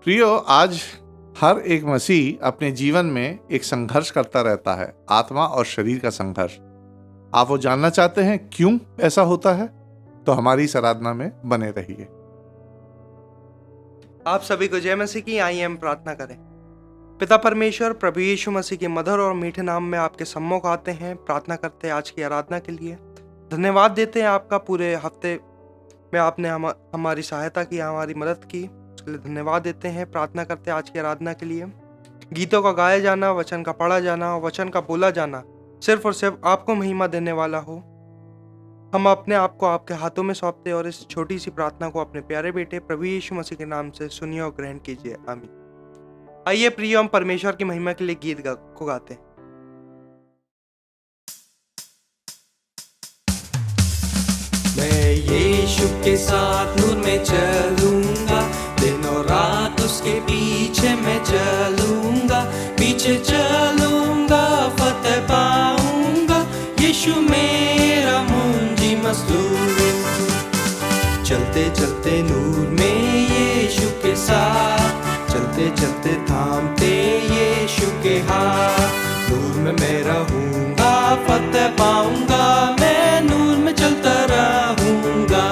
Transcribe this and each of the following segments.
प्रियो, आज हर एक मसीह अपने जीवन में एक संघर्ष करता रहता है, आत्मा और शरीर का संघर्ष। आप वो जानना चाहते हैं क्यों ऐसा होता है? तो हमारी इस आराधना में बने रहिए। आप सभी को जय मसीह की। आइए हम प्रार्थना करें। पिता परमेश्वर, प्रभु यीशु मसीह के मधुर और मीठे नाम में आपके सम्मुख आते हैं, प्रार्थना करते हैं आज की आराधना के लिए। धन्यवाद देते हैं आपका, पूरे हफ्ते में आपने हमारी सहायता की, हमारी मदद की, उसके लिए धन्यवाद देते हैं। प्रार्थना करते हैं आज की आराधना के लिए। गीतों का गाया जाना, वचन का पढ़ा जाना, वचन का बोला जाना सिर्फ और सिर्फ आपको महिमा देने वाला हो। हम अपने आप को आपके हाथों में सौंपते हैं और इस छोटी सी प्रार्थना को अपने प्यारे बेटे प्रभु यीशु मसीह के नाम से सुनिए और ग्रहण कीजिए। आमीन। आइए प्रिय, हम परमेश्वर की महिमा के लिए गीत को गाते हैं। मैं यीशु के साथ नूर में चलूंगा, दिन और रात उसके पीछे मैं चलूंगा, पीछे चलूंगा फतेह पाऊंगा। यीशु मेरा मुंजी मसलूब, चलते चलते नूर में यीशु के साथ, चलते चलते थामते यीशु के हाथ। नूर में मैं रहूंगा, फतेह पाऊंगा, मैं नूर में चलता रहूंगा।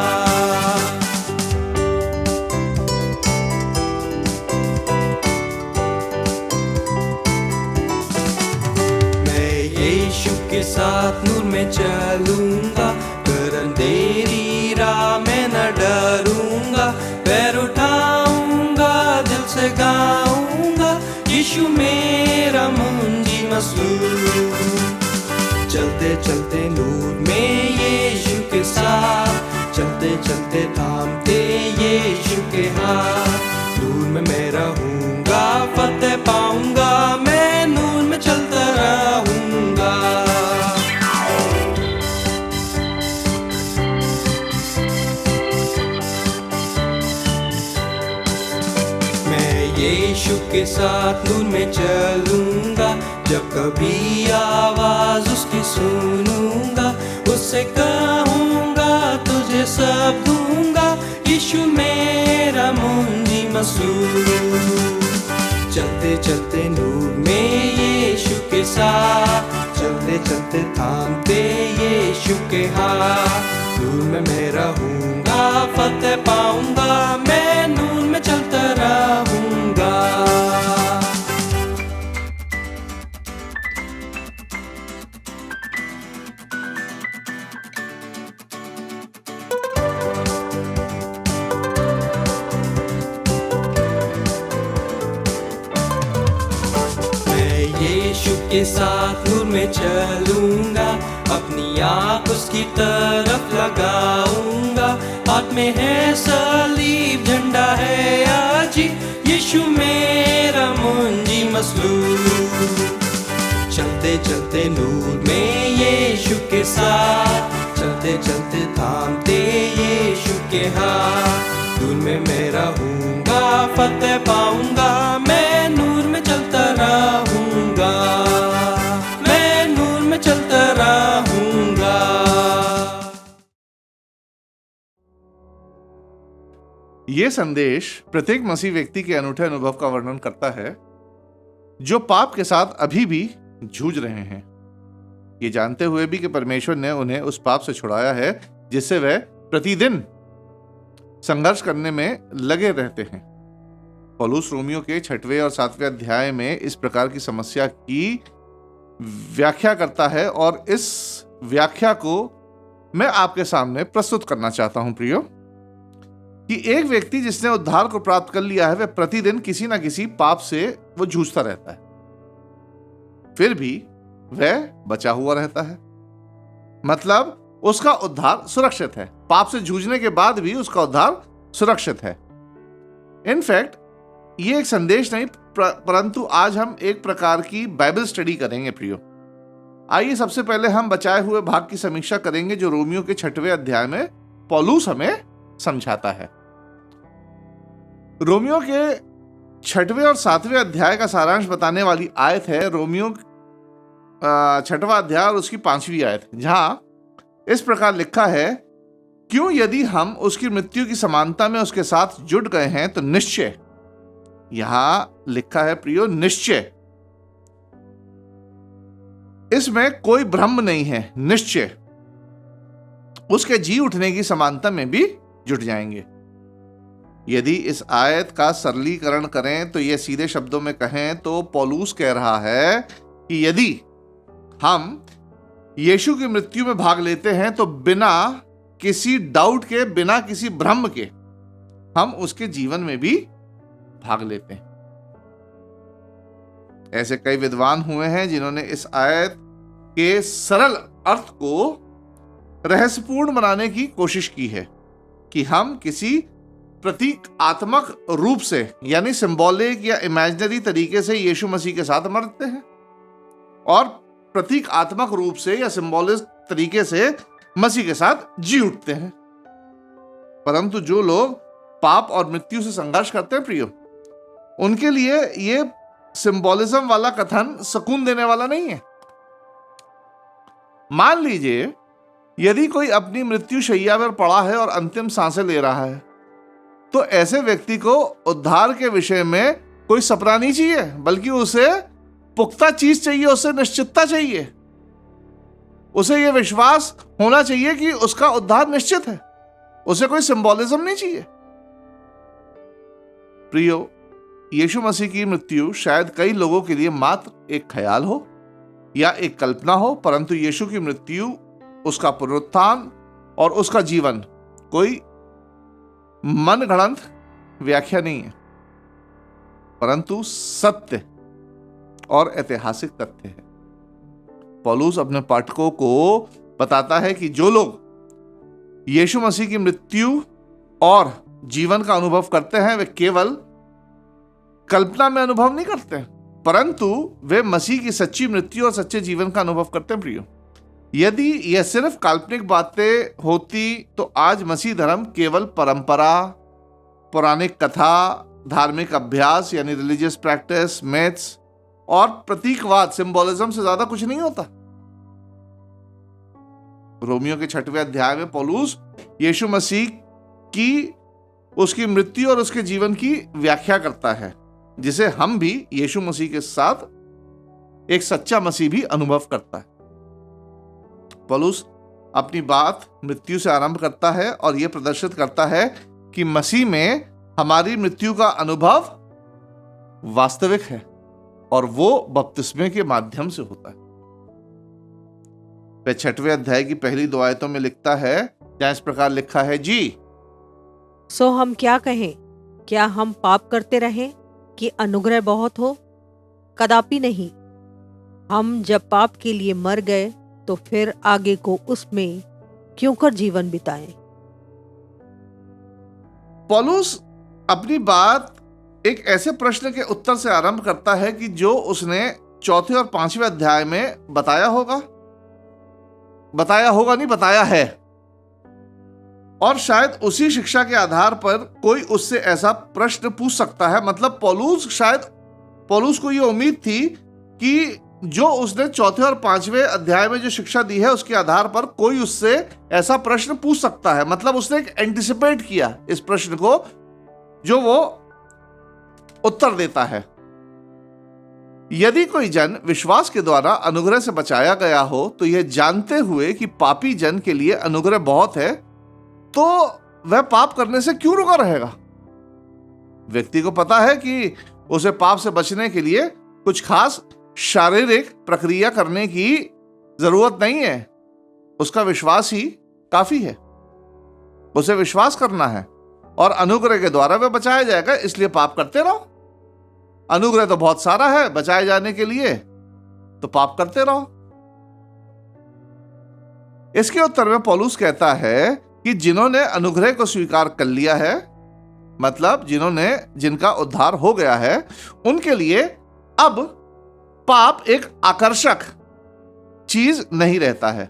मैं यीशु के साथ नूर में चलूंगा, कर अंधेरी राह में न डरूंगा, पैर उठाऊंगा दिल से गाऊंगा। यीशु मेरा मुंजी मसलूब, चलते चलते नूर में यीशु के साथ, चलते चलते थामते यीशु के हाथ। नूर में मैं रहूंगा, फतेह पाऊंगा, मैं नूर में चलता रहूंगा। मैं यीशु के साथ नूर में चलूंगा, जब कभी आवाज उसकी सुनूंगा, उससे कहूंगा तुझे सब दूंगा। यीशु मेरा मुंजी मसलूब, चलते चलते नूर में यीशु के साथ, चलते चलते थामते यीशु के हाथ। नूर में मैं रहूंगा, फतेह पाऊंगा, मैं नूर में चलता रहूंगा। यीशु के साथ नूर में चलूंगा, अपनी आँख उसकी तरफ लगाऊंगा। हाथ में है सलीब, झंडा है आजी, यीशु मेरा मुंजी मसलूब। चलते चलते नूर में यीशु के साथ, चलते चलते थामते यीशु के हाथ। नूर में मैं रहूंगा, फतेह पाऊंगा, मैं नूर में चलता रहूंगा, मैं नूर में चलता रहूंगा। ये संदेश प्रत्येक मसीह व्यक्ति के अनूठे अनुभव का वर्णन करता है, जो पाप के साथ अभी भी जूझ रहे हैं, ये जानते हुए भी कि परमेश्वर ने उन्हें उस पाप से छुड़ाया है जिससे वह प्रतिदिन संघर्ष करने में लगे रहते हैं। पौलुस रोमियो के 6वें और 7वें अध्याय में इस प्रकार की समस्या की व्याख्या करता है और इस व्याख्या को मैं आपके सामने प्रस्तुत करना चाहता हूं प्रियो, कि एक व्यक्ति जिसने उद्धार को प्राप्त कर लिया है, वह प्रतिदिन किसी ना किसी पाप से वो जूझता रहता है, फिर भी वह बचा हुआ रहता है। मतलब उसका उद्धार सुरक्षित है। पाप से जूझने के बाद भी उसका उद्धार सुरक्षित है। इनफैक्ट ये एक संदेश नहीं, परंतु आज हम एक प्रकार की बाइबल स्टडी करेंगे प्रियो। आइए सबसे पहले हम बचाए हुए भाग की समीक्षा करेंगे जो रोमियो के 6वें अध्याय में पौलुस हमें समझाता है। रोमियो के 6वें और 7वें अध्याय का सारांश बताने वाली आयत है रोमियो 6वां अध्याय और उसकी 5वीं आयत, जहां इस प्रकार लिखा है, क्यों यदि हम उसकी मृत्यु की समानता में उसके साथ जुड़ गए हैं तो निश्चय यहां लिखा है प्रियो निश्चय। इसमें कोई भ्रम नहीं है, निश्चय उसके जी उठने की समानता में भी जुट जाएंगे। यदि इस आयत का सरलीकरण करें तो यह सीधे शब्दों में कहें तो पौलुस कह रहा है कि यदि हम यीशु की मृत्यु में भाग लेते हैं तो बिना किसी डाउट के, बिना किसी भ्रम के हम उसके जीवन में भी भाग लेते हैं। ऐसे कई विद्वान हुए हैं जिन्होंने इस आयत के सरल अर्थ को रहस्यपूर्ण बनाने की कोशिश की है कि हम किसी प्रतीकात्मक रूप से यानी सिंबॉलिक या इमेजिनरी तरीके से यीशु मसीह के साथ मरते हैं और प्रतीकात्मक रूप से या सिंबॉलिक तरीके से मसीह के साथ जी उठते हैं। परंतु जो लोग पाप और मृत्यु से संघर्ष करते हैं प्रियो, उनके लिए यह सिंबॉलिज्म वाला कथन सुकून देने वाला नहीं है। मान लीजिए यदि कोई अपनी मृत्यु शैया पर पड़ा है और अंतिम सांसें ले रहा है, तो ऐसे व्यक्ति को उद्धार के विषय में कोई सपना नहीं चाहिए, बल्कि उसे पुख्ता चीज चाहिए, उसे निश्चितता चाहिए, उसे यह विश्वास होना चाहिए कि उसका उद्धार निश्चित है। उसे कोई सिंबॉलिज्म नहीं चाहिए। प्रियो, यीशु मसीह की मृत्यु शायद कई लोगों के लिए मात्र एक ख्याल हो या एक कल्पना हो, परंतु यीशु की मृत्यु, उसका पुनरुत्थान और उसका जीवन कोई मनगढ़ंत व्याख्या नहीं है, परंतु सत्य और ऐतिहासिक तथ्य है। पौलुस अपने पाठकों को बताता है कि जो लोग यीशु मसीह की मृत्यु और जीवन का अनुभव करते हैं वे केवल कल्पना में अनुभव नहीं करते, परंतु वे मसीह की सच्ची मृत्यु और सच्चे जीवन का अनुभव करते हैं। प्रियो, यदि यह सिर्फ काल्पनिक बातें होती तो आज मसीह धर्म केवल परंपरा, पौराणिक कथा, धार्मिक अभ्यास यानी रिलीजियस प्रैक्टिस, मैथ्स और प्रतीकवाद, सिंबोलिज्म से ज्यादा कुछ नहीं होता। रोमियो के 6वें अध्याय में पौलुस यीशु मसीह की, उसकी मृत्यु और उसके जीवन की व्याख्या करता है, जिसे हम भी यीशु मसीह के साथ एक सच्चा मसीह भी अनुभव करता है। पौलुस अपनी बात मृत्यु से आरंभ करता है और यह प्रदर्शित करता है कि मसीह में हमारी मृत्यु का अनुभव वास्तविक है और वो बपतिस्मे के माध्यम से होता है। वह 6वें अध्याय की पहली 2 आयतों में लिखता है, जहां इस प्रकार लिखा है, जी सो हम क्या कहें? क्या हम पाप करते रहें कि अनुग्रह बहुत हो? कदापि नहीं। हम जब पाप के लिए मर गए तो फिर आगे को उसमें क्यों कर जीवन बिताएं? पौलुस अपनी बात एक ऐसे प्रश्न के उत्तर से आरंभ करता है कि जो उसने 4 और 5वें अध्याय में बताया नहीं, बताया है। और शायद उसी शिक्षा के आधार पर कोई उससे ऐसा प्रश्न पूछ सकता है। मतलब पौलुस को यह उम्मीद थी कि जो उसने 4 और 5वें अध्याय में जो शिक्षा दी है उसके आधार पर कोई उससे ऐसा प्रश्न पूछ सकता है। मतलब उसने एक एंटिसिपेट किया इस प्रश्न को जो वो उत्तर देता है। यदि कोई जन विश्वास के द्वारा अनुग्रह से बचाया गया हो तो यह जानते हुए कि पापी जन के लिए अनुग्रह बहुत है, तो वह पाप करने से क्यों रुका रहेगा? व्यक्ति को पता है कि उसे पाप से बचने के लिए कुछ खास शारीरिक प्रक्रिया करने की जरूरत नहीं है, उसका विश्वास ही काफी है। उसे विश्वास करना है और अनुग्रह के द्वारा वह बचाया जाएगा, इसलिए पाप करते रहो। अनुग्रह तो बहुत सारा है बचाए जाने के लिए, तो पाप करते रहो। इसके उत्तर में पौलुस कहता है कि जिन्होंने अनुग्रह को स्वीकार कर लिया है, मतलब जिनका उद्धार हो गया है, उनके लिए अब पाप एक आकर्षक चीज नहीं रहता है।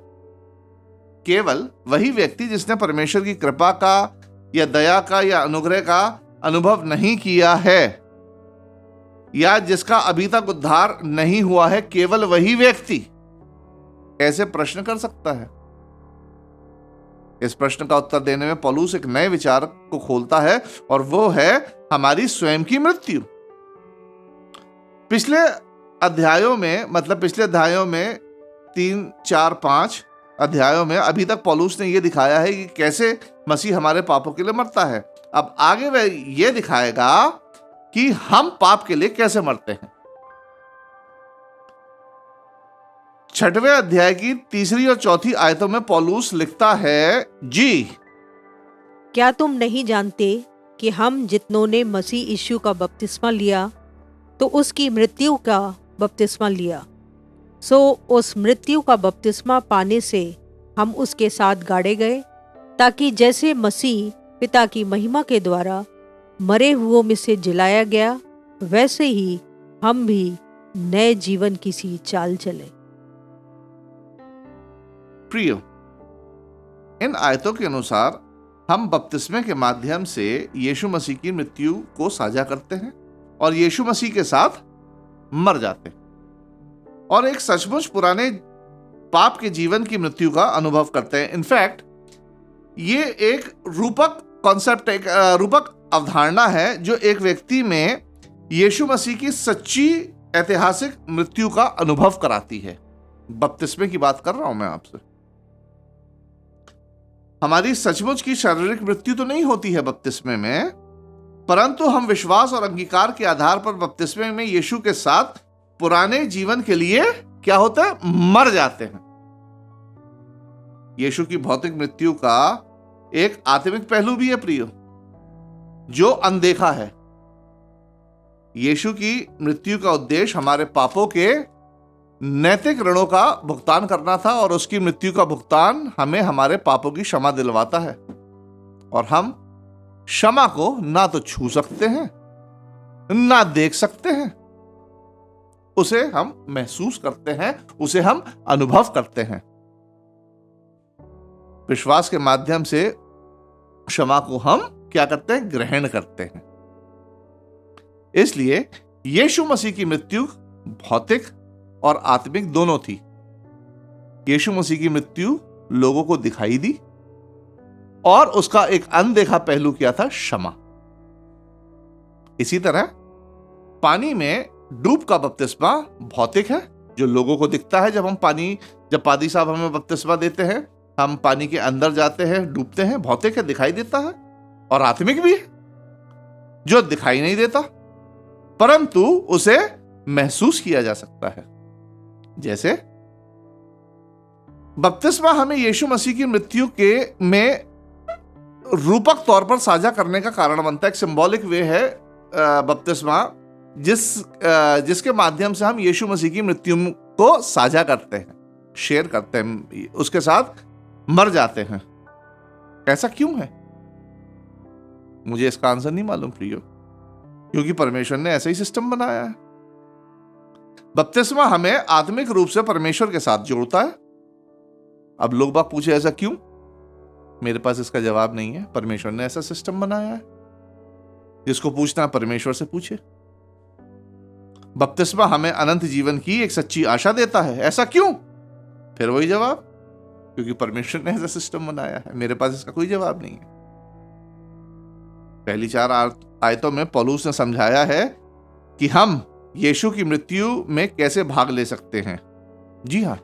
केवल वही व्यक्ति जिसने परमेश्वर की कृपा का या दया का या अनुग्रह का अनुभव नहीं किया है या जिसका अभी तक उद्धार नहीं हुआ है, केवल वही व्यक्ति ऐसे प्रश्न कर सकता है। इस प्रश्न का उत्तर देने में पौलुस एक नए विचार को खोलता है और वो है हमारी स्वयं की मृत्यु। पिछले अध्यायों में, मतलब पिछले अध्यायों में 3, 4, 5 अध्यायों में अभी तक पौलुस ने यह दिखाया है कि कैसे मसीह हमारे पापों के लिए मरता है। अब आगे वह यह दिखाएगा कि हम पाप के लिए कैसे मरते हैं। 6वें अध्याय की 3 और 4 आयतों में पौलुस लिखता है, जी क्या तुम नहीं जानते कि हम जितनों ने मसीह यीशु का बपतिस्मा लिया तो उसकी मृत्यु का बपतिस्मा लिया, सो उस मृत्यु का बपतिस्मा पाने से हम उसके साथ गाड़े गए, ताकि जैसे मसीह पिता की महिमा के द्वारा मरे हुओं में से जिलाया गया, वैसे ही हम भी नए जीवन की सी चाल चले। प्रियो, इन आयतों के अनुसार हम बपतिस्मे के माध्यम से यीशु मसीह की मृत्यु को साझा करते हैं और यीशु मसीह के साथ मर जाते हैं और एक सचमुच पुराने पाप के जीवन की मृत्यु का अनुभव करते हैं। इनफैक्ट ये एक रूपक कॉन्सेप्ट, एक रूपक अवधारणा है जो एक व्यक्ति में यीशु मसीह की सच्ची ऐतिहासिक मृत्यु का अनुभव कराती है। बपतिस्मे की बात कर रहा हूं मैं आपसे। हमारी सचमुच की शारीरिक मृत्यु तो नहीं होती है बपतिस्मे में, परंतु हम विश्वास और अंगीकार के आधार पर बपतिस्मे में यीशु के साथ पुराने जीवन के लिए क्या होता है, मर जाते हैं। यीशु की भौतिक मृत्यु का एक आत्मिक पहलू भी है प्रियो, जो अनदेखा है। यीशु की मृत्यु का उद्देश्य हमारे पापों के नैतिक ऋणों का भुगतान करना था और उसकी मृत्यु का भुगतान हमें हमारे पापों की क्षमा दिलवाता है। और हम क्षमा को ना तो छू सकते हैं, ना देख सकते हैं, उसे हम महसूस करते हैं, उसे हम अनुभव करते हैं। विश्वास के माध्यम से क्षमा को हम क्या करते हैं, ग्रहण करते हैं। इसलिए यीशु मसीह की मृत्यु भौतिक और आत्मिक दोनों थी। यीशु मसीह की मृत्यु लोगों को दिखाई दी और उसका एक अनदेखा पहलू क्या था, क्षमा। इसी तरह पानी में डूब का बपतिस्मा भौतिक है, जो लोगों को दिखता है। जब पादी साहब हमें बपतिस्मा देते हैं, हम पानी के अंदर जाते हैं, डूबते हैं, भौतिक है, दिखाई देता है। और आत्मिक भी है, जो दिखाई नहीं देता परंतु उसे महसूस किया जा सकता है। जैसे बपतिस्मा हमें यीशु मसीह की मृत्यु के में रूपक तौर पर साझा करने का कारण बनता है। एक सिंबॉलिक वे है बपतिस्मा, जिसके माध्यम से हम यीशु मसीह की मृत्यु को साझा करते हैं, शेयर करते हैं, उसके साथ मर जाते हैं। ऐसा क्यों है? मुझे इसका आंसर नहीं मालूम प्रियो, क्योंकि परमेश्वर ने ऐसा ही सिस्टम बनाया है। बपतिस्मा हमें आत्मिक रूप से परमेश्वर के साथ जोड़ता है। अब लोग बाग पूछे ऐसा क्यों? मेरे पास इसका जवाब नहीं है। परमेश्वर ने ऐसा सिस्टम बनाया है। जिसको पूछना है परमेश्वर से पूछे। बपतिस्मा हमें अनंत जीवन की एक सच्ची आशा देता है। ऐसा क्यों? फिर वही जवाब, क्योंकि परमेश्वर ने ऐसा सिस्टम बनाया है। मेरे पास इसका कोई जवाब नहीं है। पहली 4 आयतों में पौलुस ने समझाया है कि हम यीशु की मृत्यु में कैसे भाग ले सकते हैं। जी हाँ,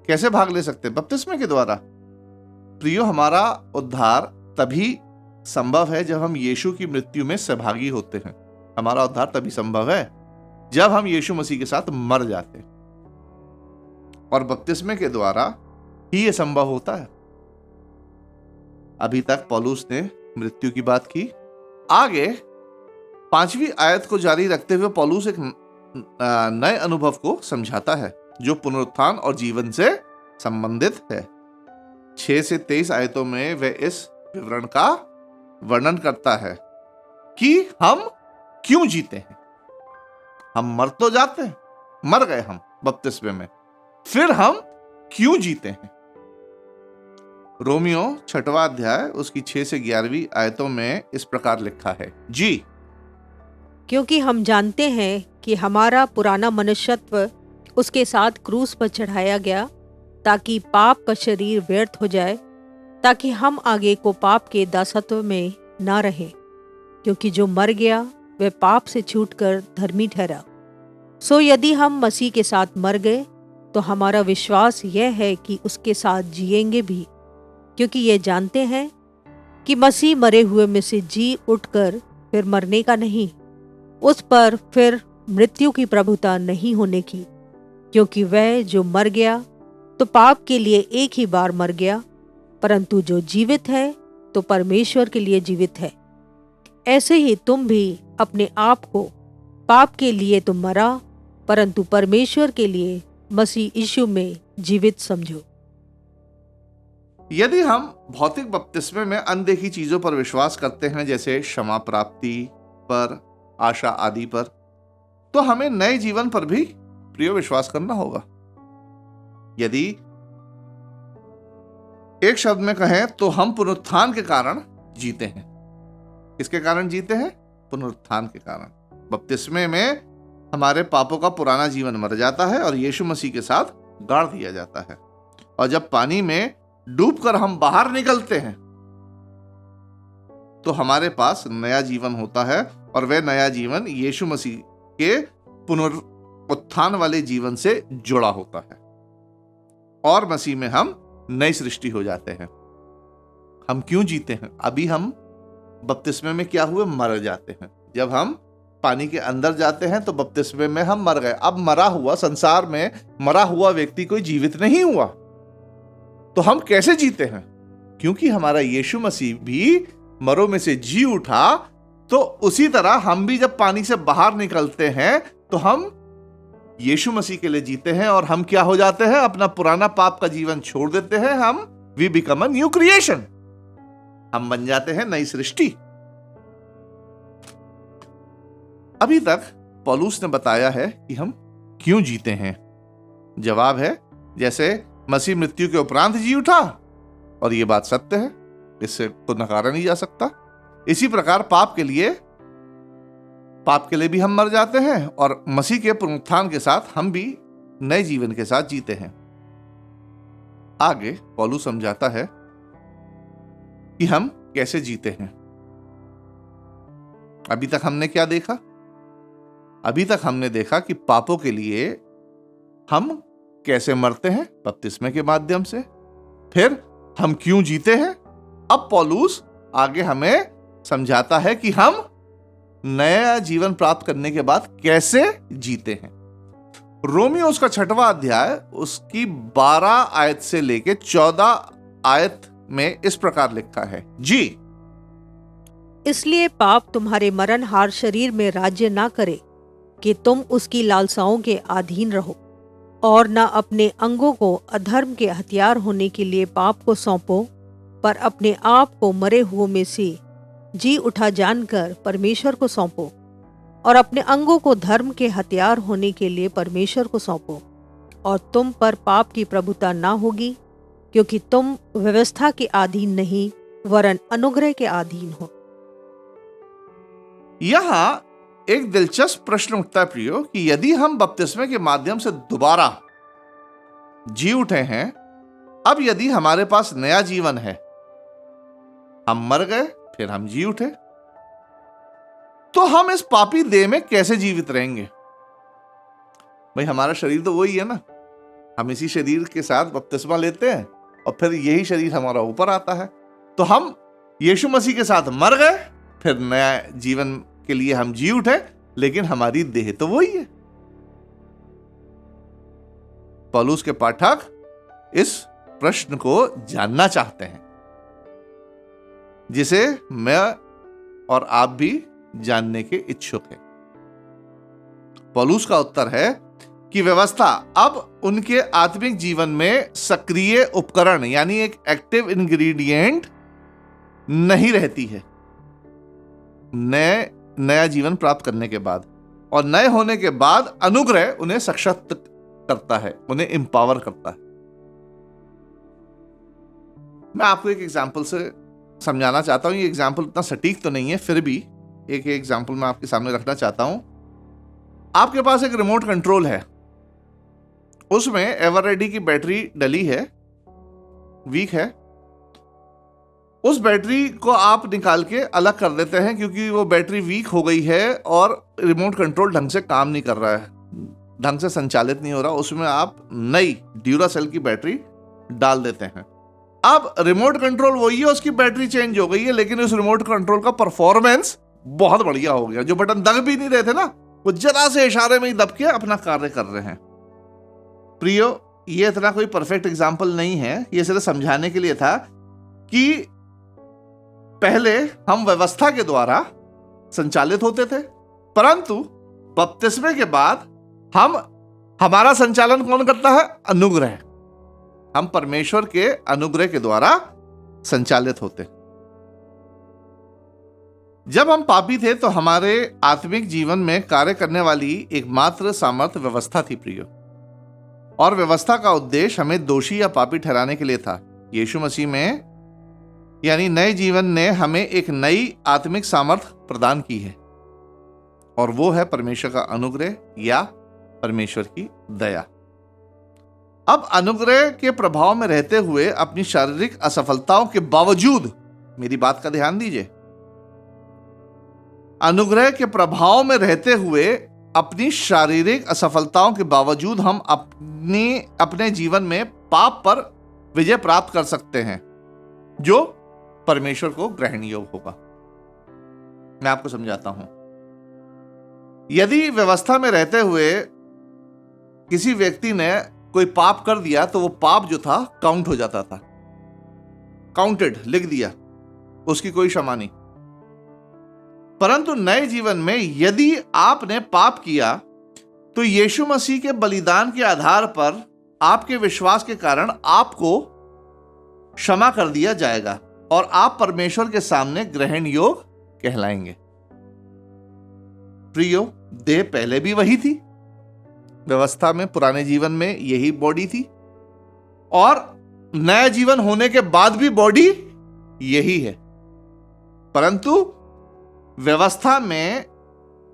कैसे भाग ले सकते हैं? बपतिस्मे के द्वारा। प्रियो, हमारा उद्धार तभी संभव है जब हम यीशु की मृत्यु में सहभागी होते हैं। हमारा उद्धार तभी संभव है जब हम यीशु मसीह के साथ मर जाते हैं, और बपतिस्मे के द्वारा ही यह संभव होता है। अभी तक पौलुस ने मृत्यु की बात की। आगे 5वीं आयत को जारी रखते हुए पौलुस एक नए अनुभव को समझाता है, जो पुनरुत्थान और जीवन से संबंधित है। 6 से 23 आयतों में वह इस विवरण का वर्णन करता है कि हम क्यों जीते हैं। हम मर तो जाते हैं, मर गए हम बपतिस्मे में, फिर हम क्यों जीते हैं? रोमियो 6वां अध्याय उसकी 6 से 11वीं आयतों में इस प्रकार लिखा है, जी क्योंकि हम जानते हैं कि हमारा पुराना मनुष्यत्व उसके साथ क्रूस पर चढ़ाया गया, ताकि पाप का शरीर व्यर्थ हो जाए, ताकि हम आगे को पाप के दासत्व में ना रहें। क्योंकि जो मर गया वह पाप से छूटकर धर्मी ठहरा। सो यदि हम मसीह के साथ मर गए तो हमारा विश्वास यह है कि उसके साथ जिएंगे भी, क्योंकि ये जानते हैं कि मसीह मरे हुए में से जी उठकर फिर मरने का नहीं, उस पर फिर मृत्यु की प्रभुता नहीं होने की, क्योंकि वह जो मर गया तो पाप के लिए एक ही बार मर गया, परंतु जो जीवित है तो परमेश्वर के लिए जीवित है। ऐसे ही तुम भी अपने आप को पाप के लिए तो मरा, परंतु परमेश्वर के लिए मसीह यीशु में जीवित समझो। यदि हम भौतिक बपतिस्मे में अनदेखी चीजों पर विश्वास करते हैं, जैसे क्षमा प्राप्ति पर, आशा आदि पर, तो हमें नए जीवन पर भी प्रिय विश्वास करना होगा। यदि एक शब्द में कहें तो हम पुनरुत्थान के कारण जीते हैं। किसके कारण जीते हैं? पुनरुत्थान के कारण। बपतिस्मे में हमारे पापों का पुराना जीवन मर जाता है और यीशु मसीह के साथ गाड़ दिया जाता है, और जब पानी में डूबकर हम बाहर निकलते हैं तो हमारे पास नया जीवन होता है, और वह नया जीवन यीशु मसीह के पुनरुत्थान वाले जीवन से जुड़ा होता है, और मसीह में हम नई सृष्टि हो जाते हैं। हम क्यों जीते हैं? अभी हम बपतिस्मे में क्या हुए? मर जाते हैं। जब हम पानी के अंदर जाते हैं तो बपतिस्मे में हम मर गए। अब मरा हुआ, संसार में मरा हुआ व्यक्ति कोई जीवित नहीं हुआ, तो हम कैसे जीते हैं? क्योंकि हमारा यीशु मसीह भी मरों में से जी उठा, तो उसी तरह हम भी जब पानी से बाहर निकलते हैं तो हम यीशु मसीह के लिए जीते हैं, और हम क्या हो जाते हैं? अपना पुराना पाप का जीवन छोड़ देते हैं। We become a new creation. हम बन जाते हैं नई सृष्टि। अभी तक पौलुस ने बताया है कि हम क्यों जीते हैं। जवाब है, जैसे मसीह मृत्यु के उपरांत जी उठा, और यह बात सत्य है, इससे तो नकारा नहीं जा सकता। इसी प्रकार पाप के लिए भी हम मर जाते हैं, और मसीह के पुनरुत्थान के साथ हम भी नए जीवन के साथ जीते हैं। आगे पौलुस समझाता है कि हम कैसे जीते हैं। अभी तक हमने क्या देखा? अभी तक हमने देखा कि पापों के लिए हम कैसे मरते हैं, बपतिस्मे के माध्यम से। फिर हम क्यों जीते हैं। अब पौलुस आगे हमें समझाता है कि हम नया जीवन प्राप्त करने के बाद कैसे जीते हैं। रोमियो उसका 6वां अध्याय उसकी 12 आयत से लेके 14 आयत में इस प्रकार लिखा है, जी इसलिए पाप तुम्हारे मरणहार शरीर में राज्य ना करे कि तुम उसकी लालसाओं के अधीन रहो, और न अपने अंगों को अधर्म के हथियार होने के लिए पाप को सौंपो, पर अपने आप को मरे हुओं में से जी उठा जानकर परमेश्वर को सौंपो, और अपने अंगों को धर्म के हथियार होने के लिए परमेश्वर को सौंपो। और तुम पर पाप की प्रभुता ना होगी, क्योंकि तुम व्यवस्था के अधीन नहीं वरन अनुग्रह के अधीन हो। यहां एक दिलचस्प प्रश्न उठता है प्रियो, कि यदि हम बपतिस्मे के माध्यम से दोबारा जी उठे हैं, अब यदि हमारे पास नया जीवन है, हम मर गए फिर हम जी उठे, तो हम इस पापी देह में कैसे जीवित रहेंगे? भाई हमारा शरीर तो वही है ना, हम इसी शरीर के साथ बपतिस्मा लेते हैं और फिर यही शरीर हमारा ऊपर आता है। तो हम यीशु मसीह के साथ मर गए, फिर नया जीवन के लिए हम जी उठे, लेकिन हमारी देह तो वही है। पौलुस के पाठक इस प्रश्न को जानना चाहते हैं, जिसे मैं और आप भी जानने के इच्छुक हैं। पौलुस का उत्तर है कि व्यवस्था अब उनके आत्मिक जीवन में सक्रिय उपकरण यानी एक एक्टिव इंग्रेडिएंट नहीं रहती है नया जीवन प्राप्त करने के बाद, और नए होने के बाद अनुग्रह उन्हें सशक्त करता है, उन्हें एम्पावर करता है। मैं आपको एक एग्जांपल से समझाना चाहता हूं। ये एग्जांपल उतना सटीक तो नहीं है, फिर भी एक एग्जांपल मैं आपके सामने रखना चाहता हूं। आपके पास एक रिमोट कंट्रोल है, उसमें एवर रेडी की बैटरी डली है, वीक है। उस बैटरी को आप निकाल के अलग कर देते हैं, क्योंकि वो बैटरी वीक हो गई है और रिमोट कंट्रोल ढंग से काम नहीं कर रहा है, ढंग से संचालित नहीं हो रहा, उसमें आप नई ड्यूरासेल की बैटरी डाल देते हैं। अब रिमोट कंट्रोल वही है, उसकी बैटरी चेंज हो गई है, लेकिन उस रिमोट कंट्रोल का परफॉर्मेंस बहुत बढ़िया हो गया। जो बटन दब भी नहीं रहे थे ना, वो जरा से इशारे में ही दब के अपना कार्य कर रहे हैं। प्रियो, ये इतना कोई परफेक्ट एग्जाम्पल नहीं है, ये सिर्फ समझाने के लिए था कि पहले हम व्यवस्था के द्वारा संचालित होते थे, परंतु बपतिस्मे के बाद हमारा संचालन कौन करता है? अनुग्रह। हम परमेश्वर के अनुग्रह के द्वारा संचालित होते। जब हम पापी थे तो हमारे आत्मिक जीवन में कार्य करने वाली एकमात्र सामर्थ्य व्यवस्था थी प्रियो, और व्यवस्था का उद्देश्य हमें दोषी या पापी ठहराने के लिए था। यीशु मसीह में यानी नए जीवन ने हमें एक नई आत्मिक सामर्थ्य प्रदान की है, और वो है परमेश्वर का अनुग्रह या परमेश्वर की दया। अब अनुग्रह के प्रभाव में रहते हुए अपनी शारीरिक असफलताओं के बावजूद, मेरी बात का ध्यान दीजिए, अनुग्रह के प्रभाव में रहते हुए अपनी शारीरिक असफलताओं के बावजूद हम अपने जीवन में पाप पर विजय प्राप्त कर सकते हैं, जो परमेश्वर को ग्रहण योग्य होगा। मैं आपको समझाता हूं। यदि व्यवस्था में रहते हुए किसी व्यक्ति ने कोई पाप कर दिया तो वो पाप जो था काउंट हो जाता था, काउंटेड लिख दिया, उसकी कोई क्षमा नहीं। परंतु नए जीवन में यदि आपने पाप किया तो यीशु मसीह के बलिदान के आधार पर आपके विश्वास के कारण आपको क्षमा कर दिया जाएगा और आप परमेश्वर के सामने ग्रहण योग्य कहलाएंगे। प्रियो, देह पहले भी वही थी, व्यवस्था में पुराने जीवन में यही बॉडी थी, और नया जीवन होने के बाद भी बॉडी यही है। परंतु व्यवस्था में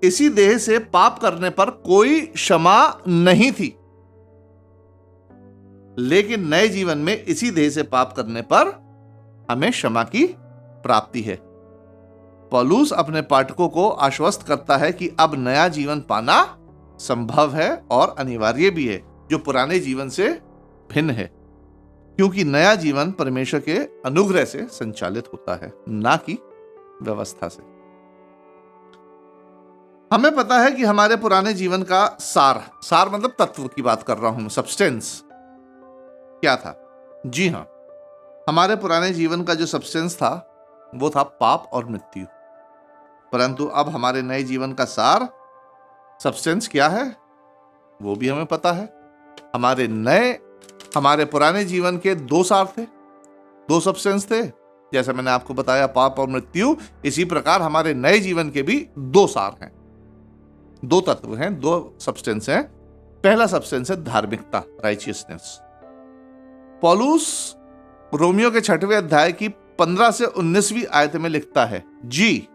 इसी देह से पाप करने पर कोई क्षमा नहीं थी, लेकिन नए जीवन में इसी देह से पाप करने पर हमें क्षमा की प्राप्ति है। पौलुस अपने पाठकों को आश्वस्त करता है कि अब नया जीवन पाना संभव है और अनिवार्य भी है, जो पुराने जीवन से भिन्न है, क्योंकि नया जीवन परमेश्वर के अनुग्रह से संचालित होता है, ना कि व्यवस्था से। हमें पता है कि हमारे पुराने जीवन का सार मतलब तत्व की बात कर रहा हूं, सब्सटेंस क्या था? जी हां, हमारे पुराने जीवन का जो सब्सटेंस था वो था पाप और मृत्यु। परंतु अब हमारे नए जीवन का सार सब्सटेंस क्या है वो भी हमें पता है। हमारे पुराने जीवन के दो सार थे, दो सब्सटेंस थे, जैसा मैंने आपको बताया, पाप और मृत्यु। इसी प्रकार हमारे नए जीवन के भी दो सार हैं, दो तत्व हैं, दो सब्सटेंस हैं। पहला सब्सटेंस है धार्मिकता, राइचियसनेस। पौलुस रोमियो के 6वें अध्याय की 15 से 19वीं आयत में लिखता है, जी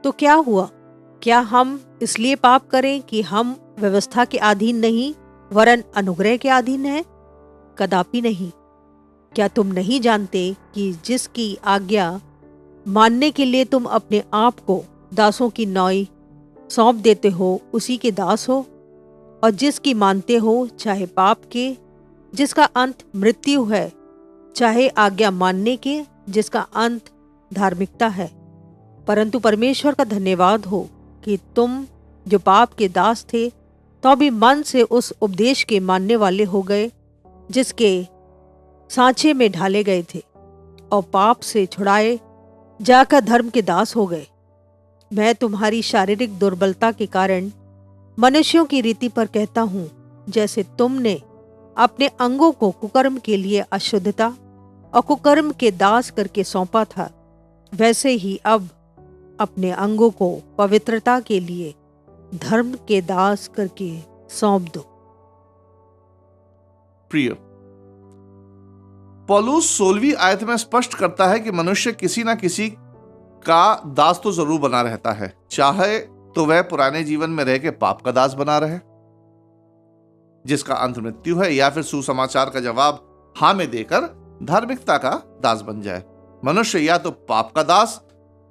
तो क्या हुआ? क्या हम इसलिए पाप करें कि हम व्यवस्था के अधीन नहीं वरन अनुग्रह के अधीन हैं? कदापि नहीं। क्या तुम नहीं जानते कि जिसकी आज्ञा मानने के लिए तुम अपने आप को दासों की नौई सौंप देते हो उसी के दास हो, और जिसकी मानते हो चाहे पाप के जिसका अंत मृत्यु है, चाहे आज्ञा मानने के जिसका अंत धार्मिकता है। परंतु परमेश्वर का धन्यवाद हो कि तुम जो पाप के दास थे तो भी मन से उस उपदेश के मानने वाले हो गए जिसके सांचे में ढाले गए थे, और पाप से छुड़ाए जाकर धर्म के दास हो गए। मैं तुम्हारी शारीरिक दुर्बलता के कारण मनुष्यों की रीति पर कहता हूँ, जैसे तुमने अपने अंगों को कुकर्म के लिए अशुद्धता और कुकर्म के दास करके सौंपा था, वैसे ही अब अपने अंगों को पवित्रता के लिए धर्म के दास करके सौंप दो। प्रिय, पौलुस 16वीं आयत में स्पष्ट करता है कि मनुष्य किसी ना किसी का दास तो जरूर बना रहता है, चाहे तो वह पुराने जीवन में रह के पाप का दास बना रहे जिसका अंत मृत्यु है, या फिर सुसमाचार का जवाब हाँ में देकर धार्मिकता का दास बन जाए। मनुष्य या तो पाप का दास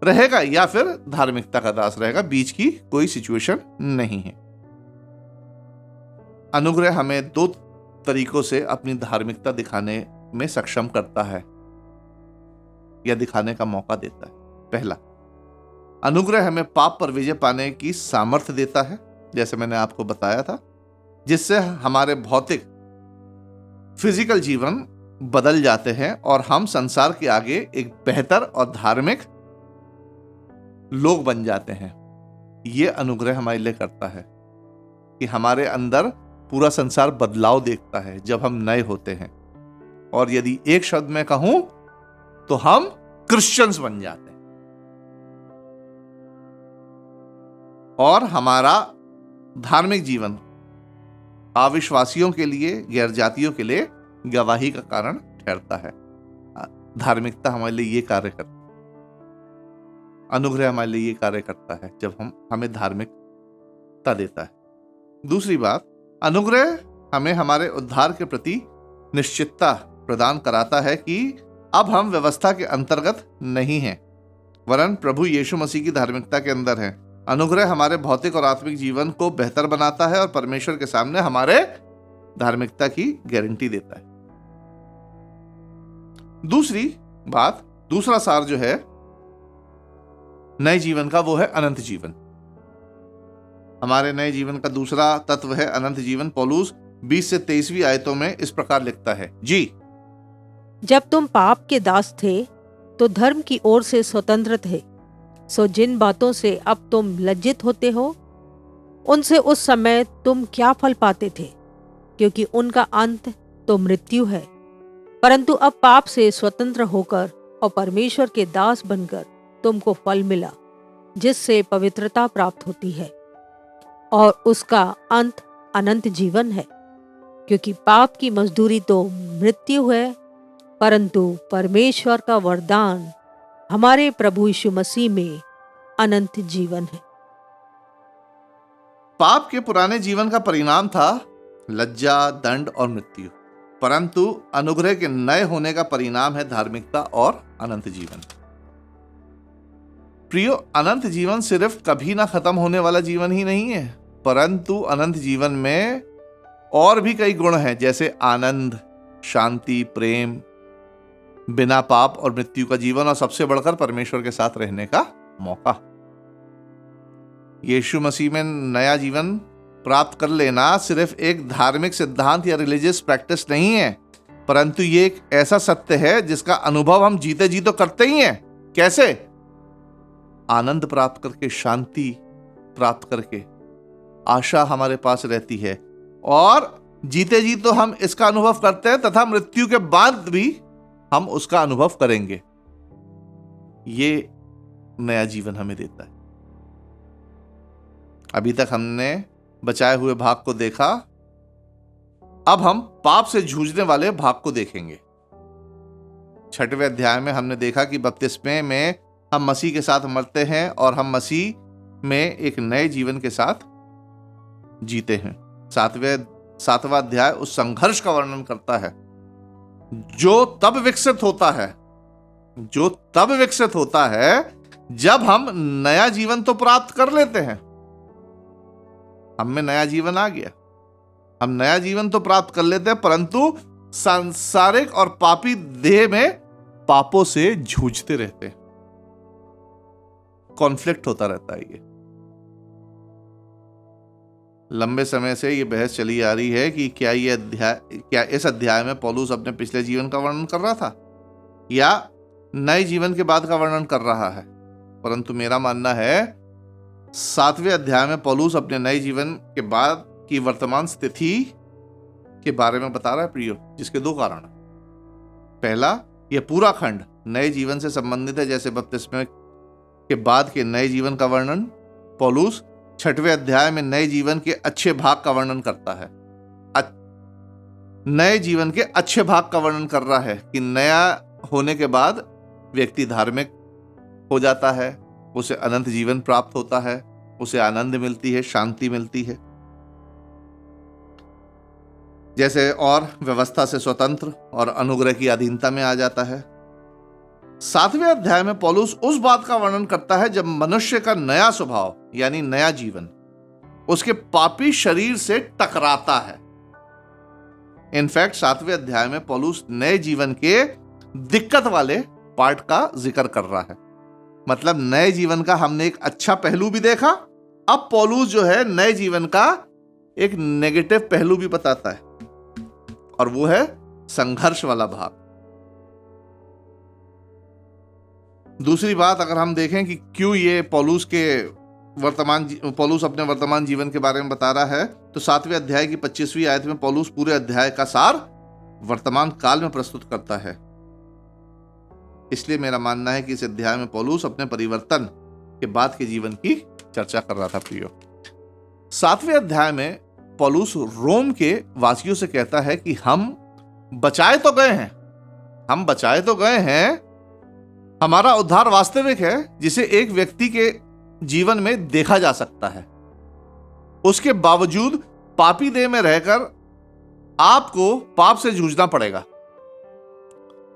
रहेगा या फिर धार्मिकता का दास रहेगा, बीच की कोई सिचुएशन नहीं है। अनुग्रह हमें 2 तरीकों से अपनी धार्मिकता दिखाने में सक्षम करता है या दिखाने का मौका देता है। पहला, अनुग्रह हमें पाप पर विजय पाने की सामर्थ्य देता है, जैसे मैंने आपको बताया था, जिससे हमारे भौतिक फिजिकल जीवन बदल जाते हैं और हम संसार के आगे एक बेहतर और धार्मिक लोग बन जाते हैं। यह अनुग्रह हमारे लिए करता है कि हमारे अंदर पूरा संसार बदलाव देखता है जब हम नए होते हैं, और यदि एक शब्द में कहूं तो हम क्रिश्चियंस बन जाते हैं और हमारा धार्मिक जीवन अविश्वासियों के लिए, गैर जातियों के लिए गवाही का कारण ठहरता है। धार्मिकता हमारे लिए ये कार्य करती है, अनुग्रह हमारे लिए ये कार्य करता है जब हमें धार्मिकता देता है। दूसरी बात, अनुग्रह हमें हमारे उद्धार के प्रति निश्चितता प्रदान कराता है कि अब हम व्यवस्था के अंतर्गत नहीं हैं, वरन प्रभु यीशु मसीह की धार्मिकता के अंदर हैं। अनुग्रह हमारे भौतिक और आत्मिक जीवन को बेहतर बनाता है और परमेश्वर के सामने हमारे धार्मिकता की गारंटी देता है। दूसरी बात, दूसरा सार जो है नए जीवन का, वो है अनंत जीवन। हमारे नए जीवन का दूसरा तत्व है अनंत जीवन। पौलुस 20 से 23वीं आयतों में इस प्रकार लिखता है, जी, जब तुम पाप के दास थे तो धर्म की ओर से स्वतंत्र थे, सो जिन बातों से अब तुम लज्जित होते हो उनसे उस समय तुम क्या फल पाते थे, क्योंकि उनका अंत तो मृत्यु है। परंतु अब पाप से स्वतंत्र होकर और परमेश्वर के दास बनकर तुमको फल मिला, जिससे पवित्रता प्राप्त होती है, और उसका अंत अनंत जीवन है। क्योंकि पाप की मजदूरी तो मृत्यु है, परंतु परमेश्वर का वरदान हमारे प्रभु यीशु मसीह में अनंत जीवन है। पाप के पुराने जीवन का परिणाम था लज्जा, दंड और मृत्यु, परंतु अनुग्रह के नए होने का परिणाम है धार्मिकता और अनंत जीवन। प्रियो, अनंत जीवन सिर्फ कभी ना खत्म होने वाला जीवन ही नहीं है, परंतु अनंत जीवन में और भी कई गुण हैं, जैसे आनंद, शांति, प्रेम, बिना पाप और मृत्यु का जीवन, और सबसे बढ़कर परमेश्वर के साथ रहने का मौका। यीशु मसीह में नया जीवन प्राप्त कर लेना सिर्फ एक धार्मिक सिद्धांत या रिलीजियस प्रैक्टिस नहीं है, परंतु ये एक ऐसा सत्य है जिसका अनुभव हम जीते जी तो करते ही हैं। कैसे? आनंद प्राप्त करके, शांति प्राप्त करके, आशा हमारे पास रहती है, और जीते जी तो हम इसका अनुभव करते हैं तथा मृत्यु के बाद भी हम उसका अनुभव करेंगे। ये नया जीवन हमें देता है। अभी तक हमने बचाए हुए भाग को देखा, अब हम पाप से जूझने वाले भाग को देखेंगे। 6वें अध्याय में हमने देखा कि बपतिस्मे में हम मसीह के साथ मरते हैं और हम मसीह में एक नए जीवन के साथ जीते हैं। 7वां अध्याय उस संघर्ष का वर्णन करता है जो तब विकसित होता है जब हम नया जीवन तो प्राप्त कर लेते हैं। हम में नया जीवन आ गया, हम नया जीवन तो प्राप्त कर लेते हैं, परंतु सांसारिक और पापी देह में पापों से जूझते रहते हैं। कॉन्फ्लिक्ट होता रहता है। ये लंबे समय से ये बहस चली आ रही है कि क्या इस अध्याय में पौलुस अपने पिछले जीवन का वर्णन कर रहा था या नए जीवन के बाद का वर्णन कर रहा है। परंतु मेरा मानना है 7वें अध्याय में पौलुस अपने नए जीवन के बाद की वर्तमान स्थिति के बारे में बता रहा है प्रियो, जिसके 2 कारण। पहला, यह पूरा खंड नए जीवन से संबंधित है, जैसे बपतिस्मे के बाद के नए जीवन का वर्णन पौलुस 6वें अध्याय में नए जीवन के अच्छे भाग का वर्णन करता है। नए जीवन के अच्छे भाग का वर्णन कर रहा है कि नया होने के बाद व्यक्ति धार्मिक हो जाता है, उसे अनंत जीवन प्राप्त होता है, उसे आनंद मिलती है, शांति मिलती है, जैसे और व्यवस्था से स्वतंत्र और अनुग्रह की अधीनता में आ जाता है। 7वें अध्याय में पौलुस उस बात का वर्णन करता है जब मनुष्य का नया स्वभाव यानी नया जीवन उसके पापी शरीर से टकराता है। इनफैक्ट 7वें अध्याय में पौलुस नए जीवन के दिक्कत वाले पार्ट का जिक्र कर रहा है। मतलब नए जीवन का हमने एक अच्छा पहलू भी देखा, अब पौलुस जो है नए जीवन का एक नेगेटिव पहलू भी बताता है, और वो है संघर्ष वाला भाग। दूसरी बात अगर हम देखें कि क्यों ये पौलुस अपने वर्तमान जीवन के बारे में बता रहा है, तो 7वें अध्याय की 25वीं आयत में पौलुस पूरे अध्याय का सार वर्तमान काल में प्रस्तुत करता है। इसलिए मेरा मानना है कि इस अध्याय में पौलुस अपने परिवर्तन के बाद के जीवन की चर्चा कर रहा था। प्रियो, 7वें अध्याय में पौलुस रोम के वासियों से कहता है कि हम बचाए तो गए हैं, हमारा उद्धार वास्तविक है, जिसे एक व्यक्ति के जीवन में देखा जा सकता है। उसके बावजूद पापी देह में रहकर आपको पाप से जूझना पड़ेगा।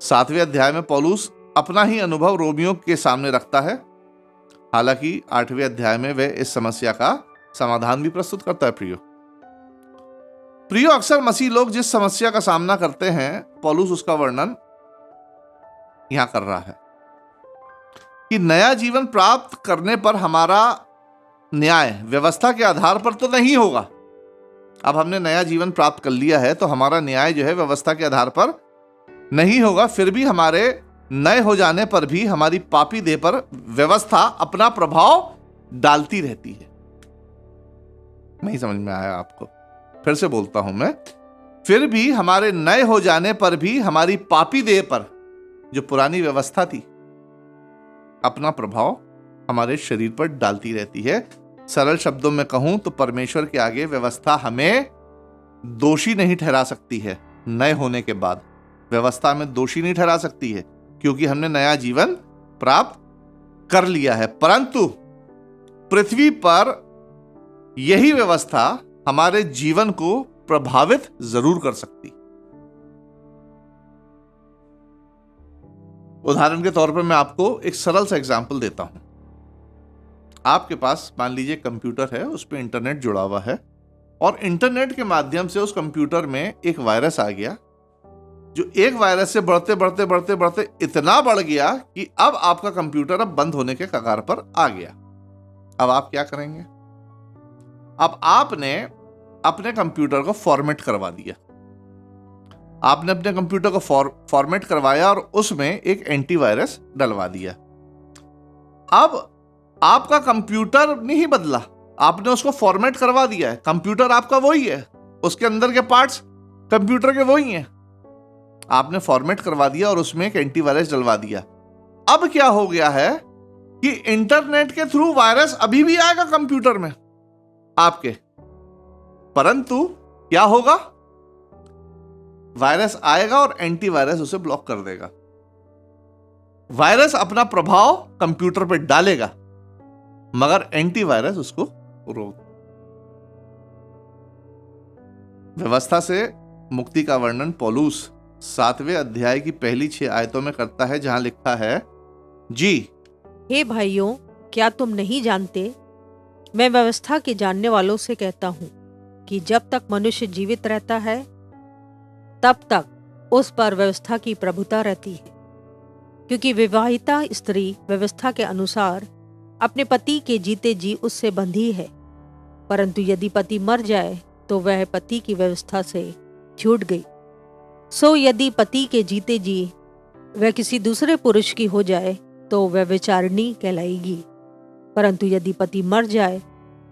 7वें अध्याय में पौलुस अपना ही अनुभव रोमियों के सामने रखता है, हालांकि 8वें अध्याय में वह इस समस्या का समाधान भी प्रस्तुत करता है। प्रियो, अक्सर मसीह लोग जिस समस्या का सामना करते हैं, पौलुस उसका वर्णन यहां कर रहा है कि नया जीवन प्राप्त करने पर हमारा न्याय व्यवस्था के आधार पर तो नहीं होगा। अब हमने नया जीवन प्राप्त कर लिया है तो हमारा न्याय जो है व्यवस्था के आधार पर नहीं होगा। फिर भी हमारे नए हो जाने पर भी हमारी पापी देह पर व्यवस्था अपना प्रभाव डालती रहती है। नहीं समझ में आया आपको? फिर से बोलता हूं मैं, फिर भी हमारे नए हो जाने पर भी हमारी पापी देह पर जो पुरानी व्यवस्था थी अपना प्रभाव हमारे शरीर पर डालती रहती है। सरल शब्दों में कहूं तो परमेश्वर के आगे व्यवस्था हमें दोषी नहीं ठहरा सकती है। नए होने के बाद व्यवस्था हमें दोषी नहीं ठहरा सकती है, क्योंकि हमने नया जीवन प्राप्त कर लिया है। परंतु पृथ्वी पर यही व्यवस्था हमारे जीवन को प्रभावित जरूर कर सकती। उदाहरण के तौर पर मैं आपको एक सरल सा एग्जाम्पल देता हूं। आपके पास मान लीजिए कंप्यूटर है, उस पर इंटरनेट जुड़ा हुआ है, और इंटरनेट के माध्यम से उस कंप्यूटर में एक वायरस आ गया, जो एक वायरस से बढ़ते बढ़ते बढ़ते बढ़ते इतना बढ़ गया कि अब आपका कंप्यूटर अब बंद होने के कगार पर आ गया। अब आप क्या करेंगे? अब आपने अपने कंप्यूटर को फॉर्मेट करवा दिया। आपने अपने कंप्यूटर को फॉर्मेट करवाया और उसमें एक एंटीवायरस डलवा दिया। अब आपका कंप्यूटर नहीं बदला, आपने उसको फॉर्मेट करवा दिया है। कंप्यूटर आपका वही है, उसके अंदर के पार्ट्स कंप्यूटर के वही हैं। आपने फॉर्मेट करवा दिया और उसमें एक एंटीवायरस डलवा दिया। अब क्या हो गया है कि इंटरनेट के थ्रू वायरस अभी भी आएगा कंप्यूटर में आपके, परंतु क्या होगा? वायरस आएगा और एंटीवायरस उसे ब्लॉक कर देगा। वायरस अपना प्रभाव कंप्यूटर पर डालेगा, मगर एंटीवायरस उसको रोक। व्यवस्था से मुक्ति का वर्णन पौलुस 7वें अध्याय की पहली 6 आयतों में करता है, जहां लिखा है, जी हे भाइयों, क्या तुम नहीं जानते, मैं व्यवस्था के जानने वालों से कहता हूँ कि जब तक मनुष्य जीवित रहता है तब तक उस पर व्यवस्था की प्रभुता रहती है। क्योंकि विवाहिता स्त्री व्यवस्था के अनुसार अपने पति के जीते जी उससे बंधी है, परंतु यदि पति मर जाए तो वह पति की व्यवस्था से छूट गई। सो यदि पति के जीते जी वह किसी दूसरे पुरुष की हो जाए तो वह विचारणी कहलाएगी, परंतु यदि पति मर जाए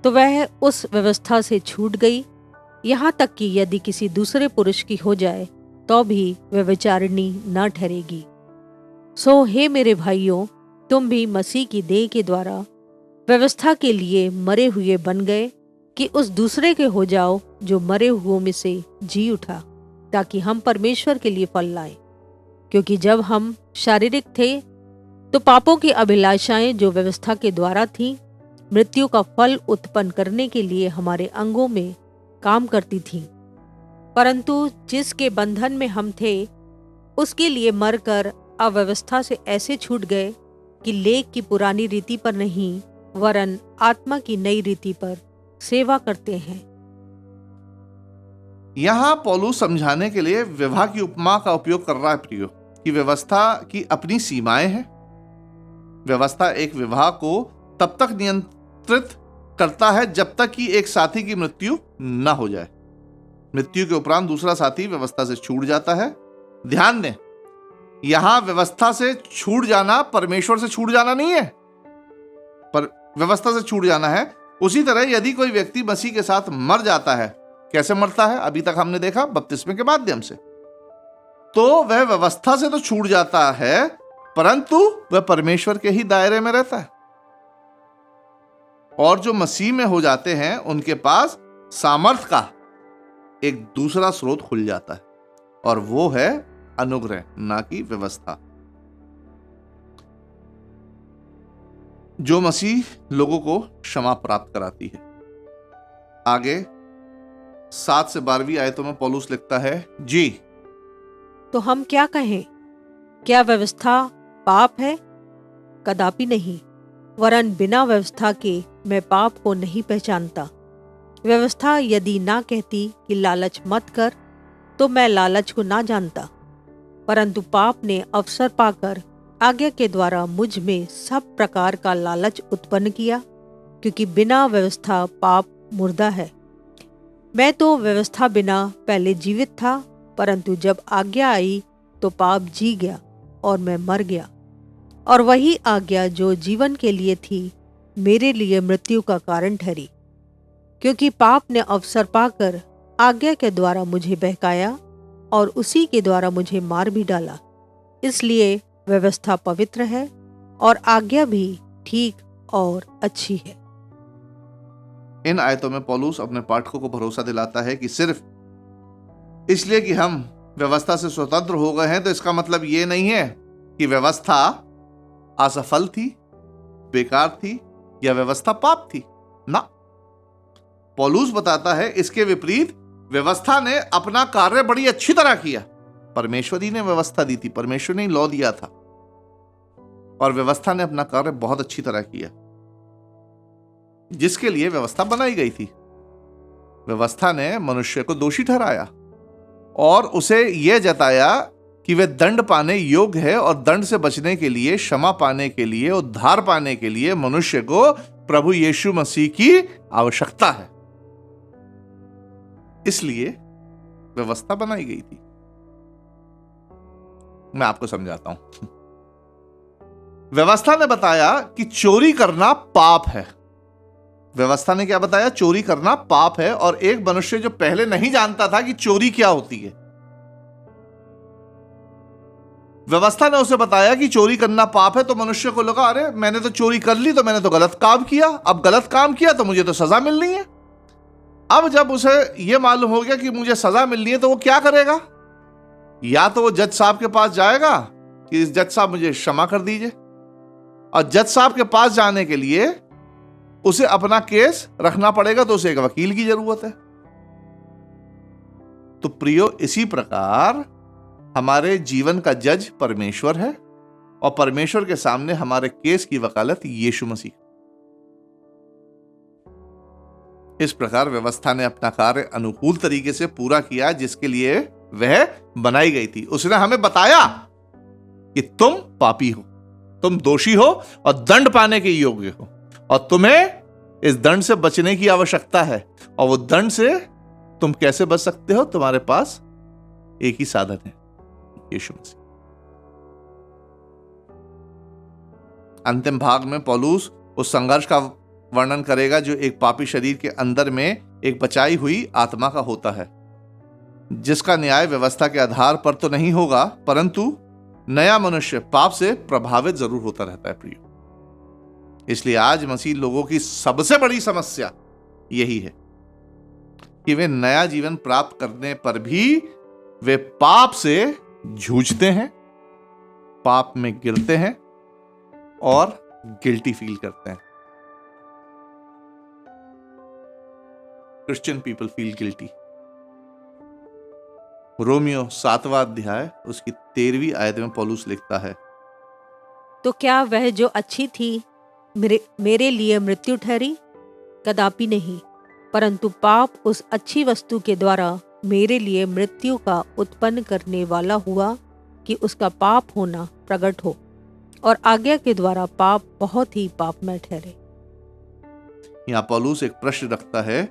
तो वह उस व्यवस्था से छूट गई। यहाँ तक कि यदि किसी दूसरे पुरुष की हो जाए तो भी वह विचारणी न ठहरेगी। सो हे मेरे भाइयों, तुम भी मसीह की देह के द्वारा व्यवस्था के लिए मरे हुए बन गए कि उस दूसरे के हो जाओ जो मरे हुओं में से जी उठा, ताकि हम परमेश्वर के लिए फल लाएं। क्योंकि जब हम शारीरिक थे तो पापों की अभिलाषाएं जो व्यवस्था के द्वारा थीं, मृत्यु का फल उत्पन्न करने के लिए हमारे अंगों में काम करती थीं। परंतु जिसके बंधन में हम थे उसके लिए मरकर अव्यवस्था से ऐसे छूट गए कि लेख की पुरानी रीति पर नहीं वरन आत्मा की नई रीति पर सेवा करते हैं। यहां पौलुस समझाने के लिए विवाह की उपमा का उपयोग कर रहा है प्रियो, कि व्यवस्था की अपनी सीमाएं हैं। व्यवस्था एक विवाह को तब तक नियंत्रित करता है जब तक कि एक साथी की मृत्यु न हो जाए। मृत्यु के उपरांत दूसरा साथी व्यवस्था से छूट जाता है। ध्यान दें, यहां व्यवस्था से छूट जाना परमेश्वर से छूट जाना नहीं है, पर व्यवस्था से छूट जाना है। उसी तरह यदि कोई व्यक्ति मसीह के साथ मर जाता है, कैसे मरता है? अभी तक हमने देखा बपतिस्मे के माध्यम से। तो वह व्यवस्था से तो छूट जाता है, परंतु वह परमेश्वर के ही दायरे में रहता है। और जो मसीह में हो जाते हैं उनके पास सामर्थ्य का एक दूसरा स्रोत खुल जाता है, और वो है अनुग्रह, ना कि व्यवस्था। जो मसीह लोगों को क्षमा प्राप्त कराती है। आगे 7 से 12वीं आयतों में पौलुस लिखता है, जी तो हम क्या कहें? क्या व्यवस्था पाप है? कदापि नहीं, वरन बिना व्यवस्था के मैं पाप को नहीं पहचानता। व्यवस्था यदि ना कहती कि लालच मत कर, तो मैं लालच को ना जानता, परंतु पाप ने अवसर पाकर आज्ञा के द्वारा मुझ में सब प्रकार का लालच उत्पन्न किया, क्योंकि बिना व्यवस्था पाप मुर्दा है। मैं तो व्यवस्था बिना पहले जीवित था, परंतु जब आज्ञा आई तो पाप जी गया और मैं मर गया। और वही आज्ञा जो जीवन के लिए थी, मेरे लिए मृत्यु का कारण ठहरी, क्योंकि पाप ने अवसर पाकर आज्ञा के द्वारा मुझे बहकाया और उसी के द्वारा मुझे मार भी डाला। इसलिए व्यवस्था पवित्र है और आज्ञा भी ठीक और अच्छी है। इन आयतों में पौलुस अपने पाठकों को भरोसा दिलाता है कि सिर्फ इसलिए कि हम व्यवस्था से स्वतंत्र हो गए हैं तो इसका मतलब यह नहीं है कि व्यवस्था असफल थी, बेकार थी या व्यवस्था पाप थी। ना, पौलुस बताता है इसके विपरीत व्यवस्था ने अपना कार्य बड़ी अच्छी तरह किया। परमेश्वर ही ने व्यवस्था दी थी, परमेश्वर ने लॉ दिया था, और व्यवस्था ने अपना कार्य बहुत अच्छी तरह किया जिसके लिए व्यवस्था बनाई गई थी। व्यवस्था ने मनुष्य को दोषी ठहराया और उसे यह जताया कि वह दंड पाने योग्य है, और दंड से बचने के लिए, क्षमा पाने के लिए, उद्धार पाने के लिए मनुष्य को प्रभु यीशु मसीह की आवश्यकता है। इसलिए व्यवस्था बनाई गई थी। मैं आपको समझाता हूं। व्यवस्था ने बताया कि चोरी करना पाप है। व्यवस्था ने क्या बताया? चोरी करना पाप है। और एक मनुष्य जो पहले नहीं जानता था कि चोरी क्या होती है, व्यवस्था ने उसे बताया कि चोरी करना पाप है, तो मनुष्य को लगा अरे मैंने तो चोरी कर ली, तो मैंने तो गलत काम किया, अब गलत काम किया तो मुझे तो सजा मिलनी है। अब जब उसे यह मालूम हो गया कि मुझे सजा मिलनी है तो वो क्या करेगा? या तो वो जज साहब के पास जाएगा कि जज साहब मुझे क्षमा कर दीजिए, और जज साहब के पास जाने के लिए उसे अपना केस रखना पड़ेगा, तो उसे एक वकील की जरूरत है। तो प्रियो, इसी प्रकार हमारे जीवन का जज परमेश्वर है, और परमेश्वर के सामने हमारे केस की वकालत यीशु मसीह। इस प्रकार व्यवस्था ने अपना कार्य अनुकूल तरीके से पूरा किया जिसके लिए वह बनाई गई थी। उसने हमें बताया कि तुम पापी हो, तुम दोषी हो और दंड पाने के योग्य हो, और तुम्हें इस दंड से बचने की आवश्यकता है। और वो दंड से तुम कैसे बच सकते हो? तुम्हारे पास एक ही साधन है, यीशु मसीह। अंतिम भाग में पौलुस उस संघर्ष का वर्णन करेगा जो एक पापी शरीर के अंदर में एक बचाई हुई आत्मा का होता है, जिसका न्याय व्यवस्था के आधार पर तो नहीं होगा, परंतु नया मनुष्य पाप से प्रभावित जरूर होता रहता है प्रिय। इसलिए आज मसीह लोगों की सबसे बड़ी समस्या यही है कि वे नया जीवन प्राप्त करने पर भी वे पाप से जूझते हैं, पाप में गिरते हैं और गिल्टी फील करते हैं। Christian people feel guilty. रोमियो 7वां अध्याय उसकी 13वीं आयत में पौलुस लिखता है, तो क्या वह जो अच्छी थी मेरे लिए मृत्यु ठहरी? कदापि नहीं, परंतु पाप उस अच्छी वस्तु के द्वारा मेरे लिए मृत्यु का उत्पन्न करने वाला हुआ कि उसका पाप होना प्रकट हो और आज्ञा के द्वारा पाप बहुत ही पाप में ठहरे। यहाँ पौलुस एक प्रश्न रखता है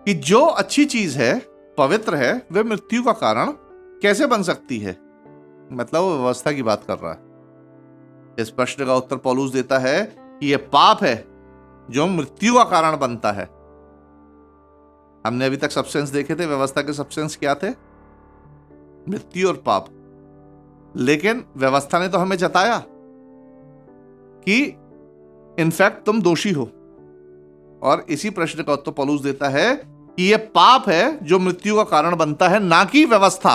कि जो अच्छी चीज है, पवित्र है, वह मृत्यु का कारण कैसे बन सकती है। मतलब वो व्यवस्था की बात कर रहा है। इस प्रश्न का उत्तर पौलुस देता है कि यह पाप है जो मृत्यु का कारण बनता है। हमने अभी तक सब्सटेंस देखे थे, व्यवस्था के सब्सटेंस क्या थे? मृत्यु और पाप। लेकिन व्यवस्था ने तो हमें जताया कि इनफैक्ट तुम दोषी हो, और इसी प्रश्न का उत्तर पौलुस देता है कि यह पाप है जो मृत्यु का कारण बनता है, ना कि व्यवस्था।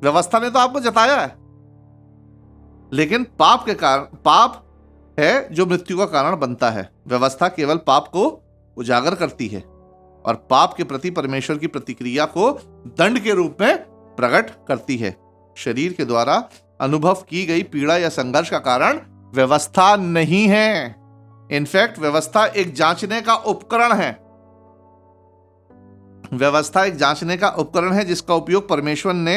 व्यवस्था ने तो आपको जताया है, लेकिन पाप के कारण, पाप है जो मृत्यु का कारण बनता है। व्यवस्था केवल पाप को उजागर करती है और पाप के प्रति परमेश्वर की प्रतिक्रिया को दंड के रूप में प्रकट करती है। शरीर के द्वारा अनुभव की गई पीड़ा या संघर्ष का कारण व्यवस्था नहीं है। इनफैक्ट व्यवस्था एक जांचने का उपकरण है। व्यवस्था एक जांचने का उपकरण है जिसका उपयोग परमेश्वर ने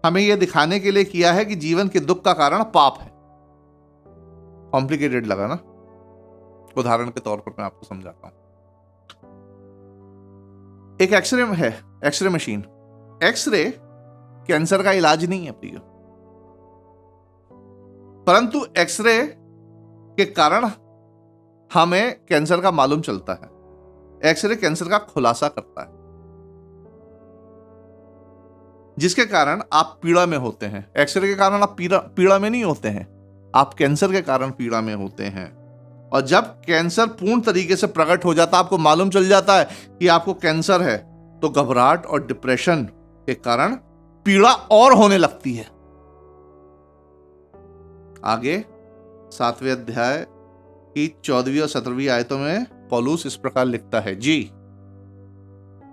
हमें यह दिखाने के लिए किया है कि जीवन के दुख का कारण पाप है। कॉम्प्लिकेटेड लगा ना? उदाहरण के तौर पर मैं आपको समझाता हूं। एक एक्सरे है, एक्सरे मशीन। एक्सरे कैंसर का इलाज नहीं है प्रिय, परंतु एक्सरे के कारण हमें कैंसर का मालूम चलता है। एक्सरे कैंसर का खुलासा करता है, जिसके कारण आप पीड़ा में होते हैं। एक्सरे के कारण आप पीड़ा में नहीं होते हैं, आप कैंसर के कारण पीड़ा में होते हैं। और जब कैंसर पूर्ण तरीके से प्रकट हो जाता है, आपको मालूम चल जाता है कि आपको कैंसर है, तो घबराहट और डिप्रेशन के कारण पीड़ा और होने लगती है। आगे 7वें अध्याय की 14वीं और 17वीं आयतों में पौलुस इस प्रकार लिखता है। जी,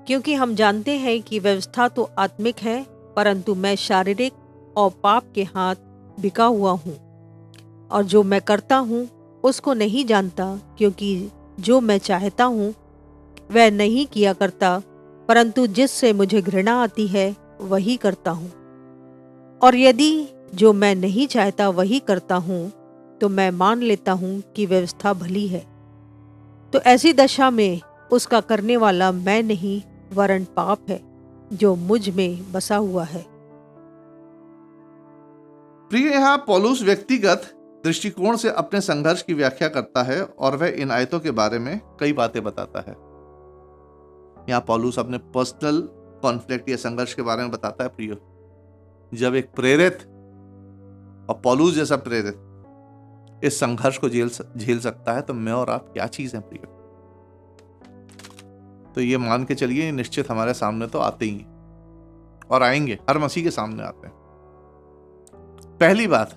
क्योंकि हम जानते हैं कि व्यवस्था तो आत्मिक है, परंतु मैं शारीरिक और पाप के हाथ बिका हुआ हूँ, और जो मैं करता हूँ उसको नहीं जानता, क्योंकि जो मैं चाहता हूँ वह नहीं किया करता, परंतु जिससे मुझे घृणा आती है वही करता हूँ। और यदि जो मैं नहीं चाहता वही करता हूँ, तो मैं मान लेता हूँ कि व्यवस्था भली है। तो ऐसी दशा में उसका करने वाला मैं नहीं, वरन पाप है जो मुझ में बसा हुआ है। प्रिय, यहाँ पौलुस व्यक्तिगत दृष्टिकोण से अपने संघर्ष की व्याख्या करता है और वह इन आयतों के बारे में कई बातें बताता है। यहाँ पौलुस अपने पर्सनल कॉन्फ्लिक्ट या संघर्ष के बारे में बताता है। प्रियो, जब एक प्रेरित और पौलुस जैसा प्रेरित इस संघर्ष को झेल सकता है, तो मैं और आप क्या चीज हैं प्रियो? तो ये मान के चलिए, निश्चित हमारे सामने तो आते ही और आएंगे, हर मसीह के सामने आते हैं। पहली बात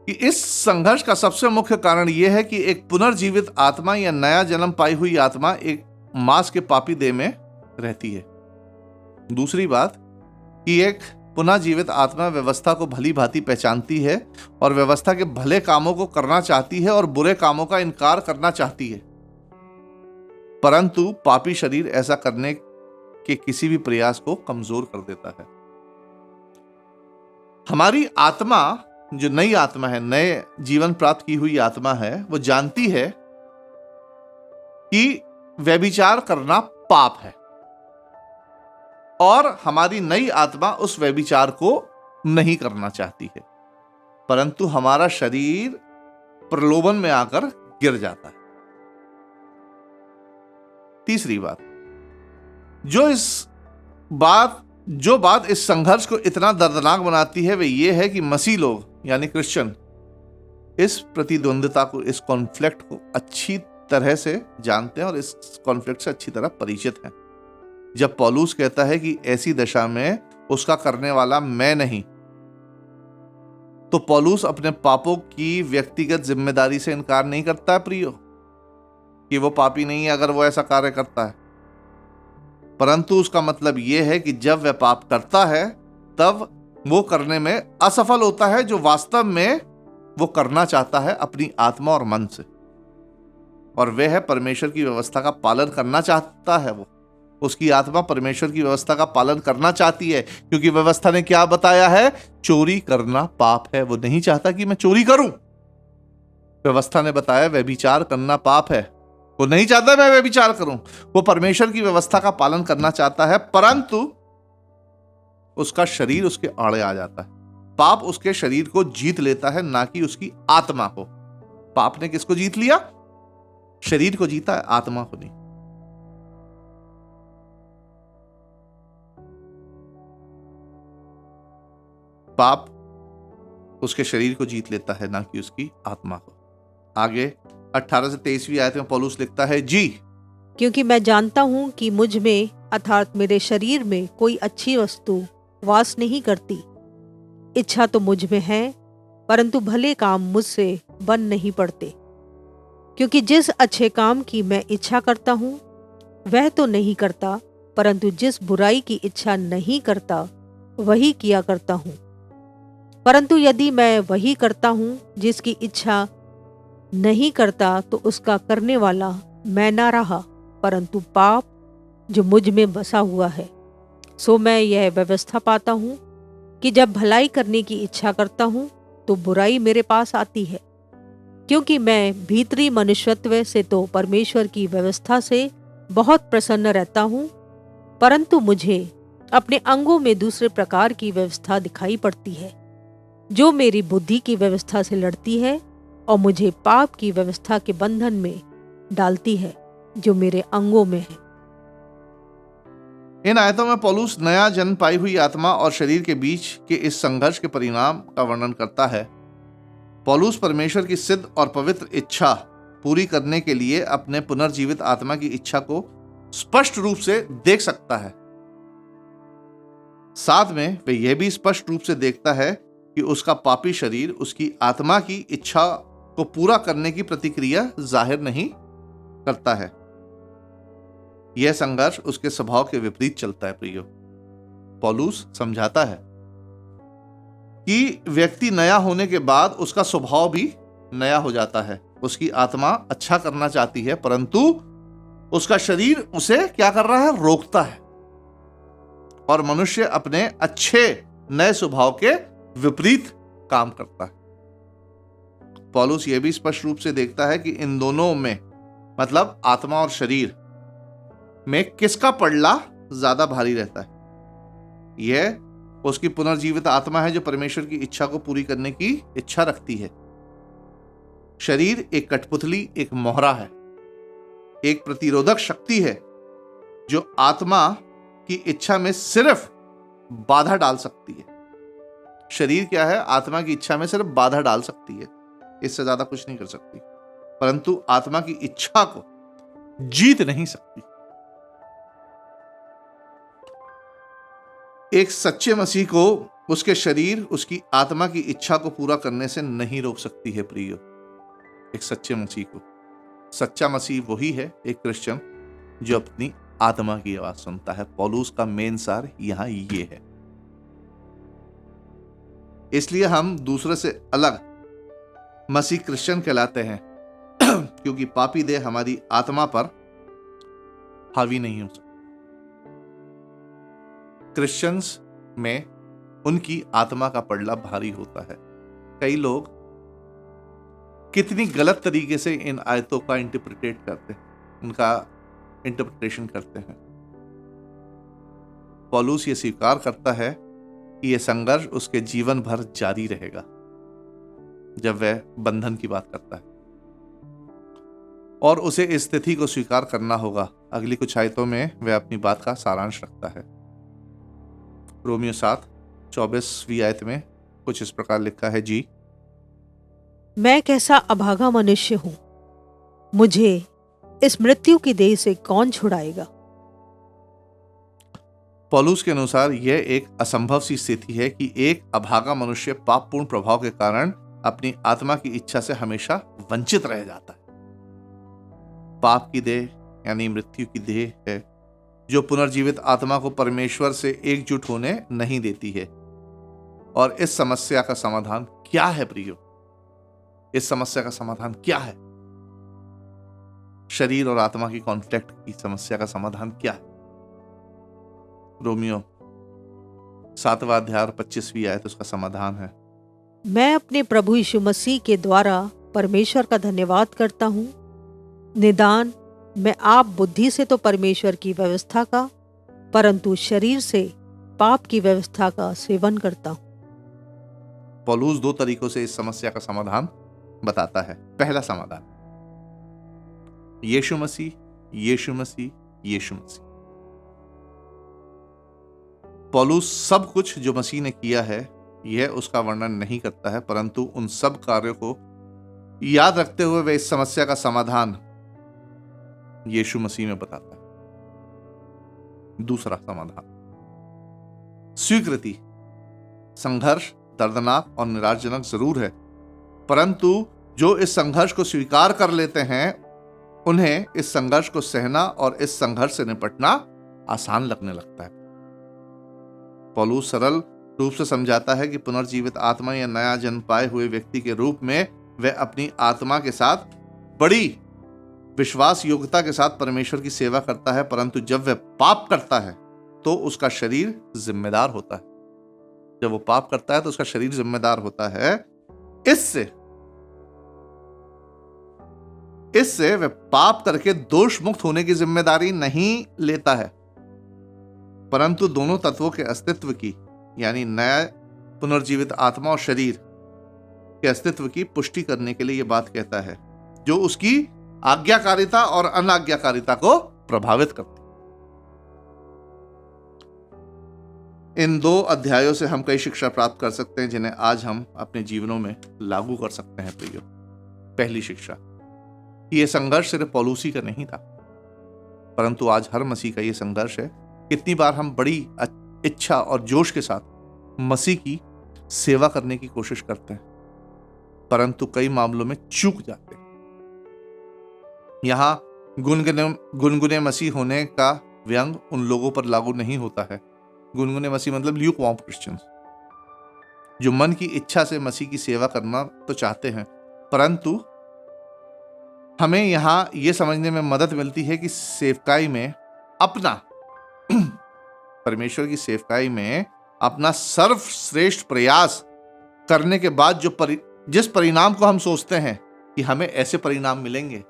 कि इस संघर्ष का सबसे मुख्य कारण यह है कि एक पुनर्जीवित आत्मा या नया जन्म पाई हुई आत्मा एक मांस के पापी देह में रहती है। दूसरी बात कि एक पुनः जीवित आत्मा व्यवस्था को भली भांति पहचानती है और व्यवस्था के भले कामों को करना चाहती है और बुरे कामों का इनकार करना चाहती है, परंतु पापी शरीर ऐसा करने के किसी भी प्रयास को कमजोर कर देता है। हमारी आत्मा, जो नई आत्मा है, नए जीवन प्राप्त की हुई आत्मा है, वो जानती है कि व्यभिचार करना पाप है, और हमारी नई आत्मा उस व्यभिचार को नहीं करना चाहती है, परंतु हमारा शरीर प्रलोभन में आकर गिर जाता है। तीसरी बात, जो बात इस संघर्ष को इतना दर्दनाक बनाती है, वह यह है कि मसीह लोग यानी क्रिश्चियन इस प्रतिद्वंद्विता को, इस कॉन्फ्लिक्ट को अच्छी तरह से जानते हैं और इस कॉन्फ्लिक्ट से अच्छी तरह परिचित हैं। जब पौलुस कहता है कि ऐसी दशा में उसका करने वाला मैं नहीं, तो पौलुस अपने पापों की व्यक्तिगत जिम्मेदारी से इनकार नहीं करता है प्रियो, कि वो पापी नहीं है अगर वो ऐसा कार्य करता है, परंतु उसका मतलब यह है कि जब वह पाप करता है तब वो करने में असफल होता है जो वास्तव में वो करना चाहता है अपनी आत्मा और मन से, और वह है परमेश्वर की व्यवस्था का पालन करना चाहता है वो, उसकी आत्मा परमेश्वर की व्यवस्था का पालन करना चाहती है, क्योंकि व्यवस्था ने क्या बताया है? चोरी करना पाप है। वो नहीं चाहता कि मैं चोरी करूं। व्यवस्था ने बताया व्यभिचार करना पाप है। वो नहीं चाहता मैं व्यभिचार करूं। वो परमेश्वर की व्यवस्था का पालन करना चाहता है, परंतु उसका शरीर उसके आड़े आ जाता है। पाप उसके शरीर को जीत लेता है, ना कि उसकी आत्मा को। पाप ने किसको जीत लिया? शरीर को जीता है, आत्मा को नहीं। पाप उसके शरीर को जीत लेता है, ना कि उसकी आत्मा को। आगे 18 से 23वीं आयत में पौलुस लिखता है, जी क्योंकि मैं जानता हूँ कि मुझ में अर्थात मेरे शरीर में कोई अच्छी वस्तु वास नहीं करती। इच्छा तो मुझ में है, परंतु भले काम मुझसे बन नहीं पड़ते। क्योंकि जिस अच्छे काम की मैं इच्छा करता हूँ वह तो नहीं करता, परंतु जिस बुराई की इच्छा नहीं करता वही किया करता हूँ। परंतु यदि मैं वही करता हूँ जिसकी इच्छा नहीं करता, तो उसका करने वाला मैं ना रहा, परंतु पाप जो मुझ में बसा हुआ है। सो मैं यह व्यवस्था पाता हूँ कि जब भलाई करने की इच्छा करता हूँ तो बुराई मेरे पास आती है। क्योंकि मैं भीतरी मनुष्यत्व से तो परमेश्वर की व्यवस्था से बहुत प्रसन्न रहता हूँ, परंतु मुझे अपने अंगों में दूसरे प्रकार की व्यवस्था दिखाई पड़ती है, जो मेरी बुद्धि की व्यवस्था से लड़ती है और मुझे पाप की व्यवस्था के बंधन में डालती है, जो मेरे अंगों में है। इन आयतों में पौलुस नया जन्म पाई हुई आत्मा और शरीर के बीच के इस संघर्ष के परिणाम का वर्णन करता है। पौलुस परमेश्वर की सिद्ध और पवित्र इच्छा पूरी करने के लिए अपने पुनर्जीवित आत्मा की इच्छा को स्पष्ट रूप से देख सकता है। साथ में वह यह भी स्पष्ट रूप से देखता है कि उसका पापी शरीर उसकी आत्मा की इच्छा को पूरा करने की प्रतिक्रिया जाहिर नहीं करता है। यह संघर्ष उसके स्वभाव के विपरीत चलता है। प्रियो, पौलुस समझाता है कि व्यक्ति नया होने के बाद उसका स्वभाव भी नया हो जाता है। उसकी आत्मा अच्छा करना चाहती है, परंतु उसका शरीर उसे क्या कर रहा है? रोकता है। और मनुष्य अपने अच्छे नए स्वभाव के विपरीत काम करता है। पौलुस यह भी स्पष्ट रूप से देखता है कि इन दोनों में, मतलब आत्मा और शरीर में, किसका पड़ला ज्यादा भारी रहता है। यह उसकी पुनर्जीवित आत्मा है जो परमेश्वर की इच्छा को पूरी करने की इच्छा रखती है। शरीर एक कठपुतली, एक मोहरा है, एक प्रतिरोधक शक्ति है जो आत्मा की इच्छा में सिर्फ बाधा डाल सकती है। शरीर क्या है? आत्मा की इच्छा में सिर्फ बाधा डाल सकती है, इससे ज्यादा कुछ नहीं कर सकती, परंतु आत्मा की इच्छा को जीत नहीं सकती। एक सच्चे मसीह को उसके शरीर उसकी आत्मा की इच्छा को पूरा करने से नहीं रोक सकती है। प्रियो, एक सच्चे मसीह को, सच्चा मसीह वही है, एक क्रिश्चियन जो अपनी आत्मा की आवाज सुनता है। पौलुस का मेन सार यहां ये है। इसलिए हम दूसरे से अलग मसीह क्रिश्चियन कहलाते हैं, क्योंकि पापी देह हमारी आत्मा पर हावी नहीं हो सकता। क्रिश्चियंस में उनकी आत्मा का पड़ला भारी होता है। कई लोग कितनी गलत तरीके से इन आयतों का इंटरप्रिटेट करते हैं, उनका इंटरप्रिटेशन करते हैं। पौलुस ये स्वीकार करता है कि यह संघर्ष उसके जीवन भर जारी रहेगा जब वह बंधन की बात करता है, और उसे इस स्थिति को स्वीकार करना होगा। अगली कुछ आयतों में वह अपनी बात का सारांश रखता है। रोमियो 7:24वीं आयत में कुछ इस प्रकार लिखा है, जी मैं कैसा अभागा मनुष्य हूँ, मुझे इस मृत्यु की देह से कौन छुड़ाएगा। पौलुस के अनुसार यह एक असंभव सी स्थिति है कि एक अभागा मनुष्य पापपूर्ण प्रभाव के कारण अपनी आत्मा की इच्छा से हमेशा वंचित रह जाता है। पाप की देह यानी मृत्यु की देह है जो पुनर्जीवित आत्मा को परमेश्वर से एकजुट होने नहीं देती है। और इस समस्या का समाधान क्या है प्रियो? इस समस्या का समाधान क्या है? शरीर और आत्मा की कॉन्फ्लिक्ट की समस्या का समाधान क्या है? रोमियो 7वां अध्याय 25वीं आयत उसका समाधान है। मैं अपने प्रभु यीशु मसीह के द्वारा परमेश्वर का धन्यवाद करता हूँ। निदान मैं आप बुद्धि से तो परमेश्वर की व्यवस्था का, परंतु शरीर से पाप की व्यवस्था का सेवन करता हूँ। पौलुस 2 तरीकों से इस समस्या का समाधान बताता है। पहला समाधान, यीशु मसीह, यीशु मसीह, यीशु मसीह। पौलुस सब कुछ जो मसीह ने किया है यह उसका वर्णन नहीं करता है, परंतु उन सब कार्यों को याद रखते हुए वह इस समस्या का समाधान यीशु मसीह में बताता है। दूसरा समाधान, स्वीकृति। संघर्ष दर्दनाक और निराशजनक जरूर है, परंतु जो इस संघर्ष को स्वीकार कर लेते हैं उन्हें इस संघर्ष को सहना और इस संघर्ष से निपटना आसान लगने लगता है। पौलुस सरल रूप से समझाता है कि पुनर्जीवित आत्मा या नया जन्म पाए हुए व्यक्ति के रूप में वह अपनी आत्मा के साथ बड़ी विश्वास योग्यता के साथ परमेश्वर की सेवा करता है, परंतु जब वह पाप करता है तो उसका शरीर जिम्मेदार होता है। जब वो पाप करता है तो उसका शरीर जिम्मेदार होता है। इससे वह पाप करके दोष मुक्त होने की जिम्मेदारी नहीं लेता है, परंतु दोनों तत्वों के अस्तित्व की, यानी नया पुनर्जीवित आत्मा और शरीर के अस्तित्व की पुष्टि करने के लिए यह बात कहता है, जो उसकी आज्ञाकारिता और अनाज्ञाकारिता को प्रभावित करती है। इन 2 अध्यायों से हम कई शिक्षा प्राप्त कर सकते हैं जिन्हें आज हम अपने जीवनों में लागू कर सकते हैं। प्रियो, पहली शिक्षा, यह संघर्ष सिर्फ पौलुसी का नहीं था, परंतु आज हर मसीह का यह संघर्ष है। कितनी बार हम बड़ी इच्छा और जोश के साथ मसीह की सेवा करने की कोशिश करते हैं, परंतु कई मामलों में चूक जाते हैं। यहां गुनगुने मसीह होने का व्यंग उन लोगों पर लागू नहीं होता है। गुनगुने मसीह मतलब ल्यूकवार्म क्रिश्चियंस, जो मन की इच्छा से मसीह की सेवा करना तो चाहते हैं, परंतु हमें यहां यह समझने में मदद मिलती है कि सेवकाई में अपना परमेश्वर की सेवकाई में अपना सर्वश्रेष्ठ प्रयास करने के बाद जिस परिणाम को हम सोचते हैं कि हमें ऐसे परिणाम मिलेंगे,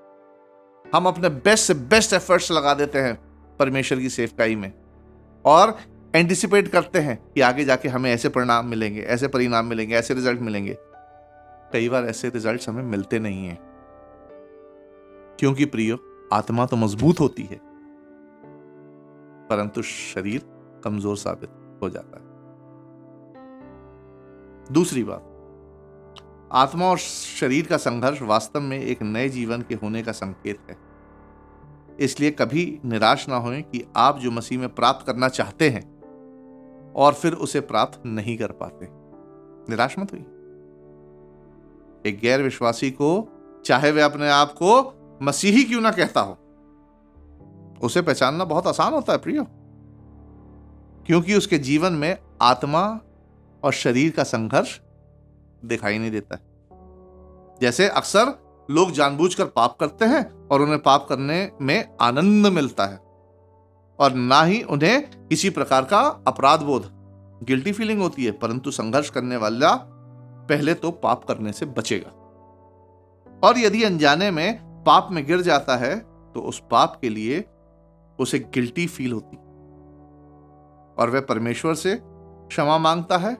हम अपने बेस्ट से बेस्ट एफर्ट्स लगा देते हैं परमेश्वर की सेवकाई में और एंटिसिपेट करते हैं कि आगे जाके हमें ऐसे परिणाम मिलेंगे, ऐसे परिणाम मिलेंगे, ऐसे रिजल्ट मिलेंगे। कई बार ऐसे रिजल्ट्स हमें मिलते नहीं हैं, क्योंकि प्रियो, आत्मा तो मजबूत होती है, परंतु शरीर कमजोर साबित हो जाता है। दूसरी बात, आत्मा और शरीर का संघर्ष वास्तव में एक नए जीवन के होने का संकेत है। इसलिए कभी निराश ना होएं कि आप जो मसीह में प्राप्त करना चाहते हैं और फिर उसे प्राप्त नहीं कर पाते। निराश मत होइए। एक गैर विश्वासी को, चाहे वह अपने आप को मसीही क्यों ना कहता हो, उसे पहचानना बहुत आसान होता है प्रियो, क्योंकि उसके जीवन में आत्मा और शरीर का संघर्ष दिखाई नहीं देता है। जैसे अक्सर लोग जानबूझकर पाप करते हैं और उन्हें पाप करने में आनंद मिलता है और ना ही उन्हें किसी प्रकार का अपराध बोध, गिल्टी फीलिंग होती है, परंतु संघर्ष करने वाला पहले तो पाप करने से बचेगा, और यदि अनजाने में पाप में गिर जाता है तो उस पाप के लिए उसे गिल्टी फील होती और वह परमेश्वर से क्षमा मांगता है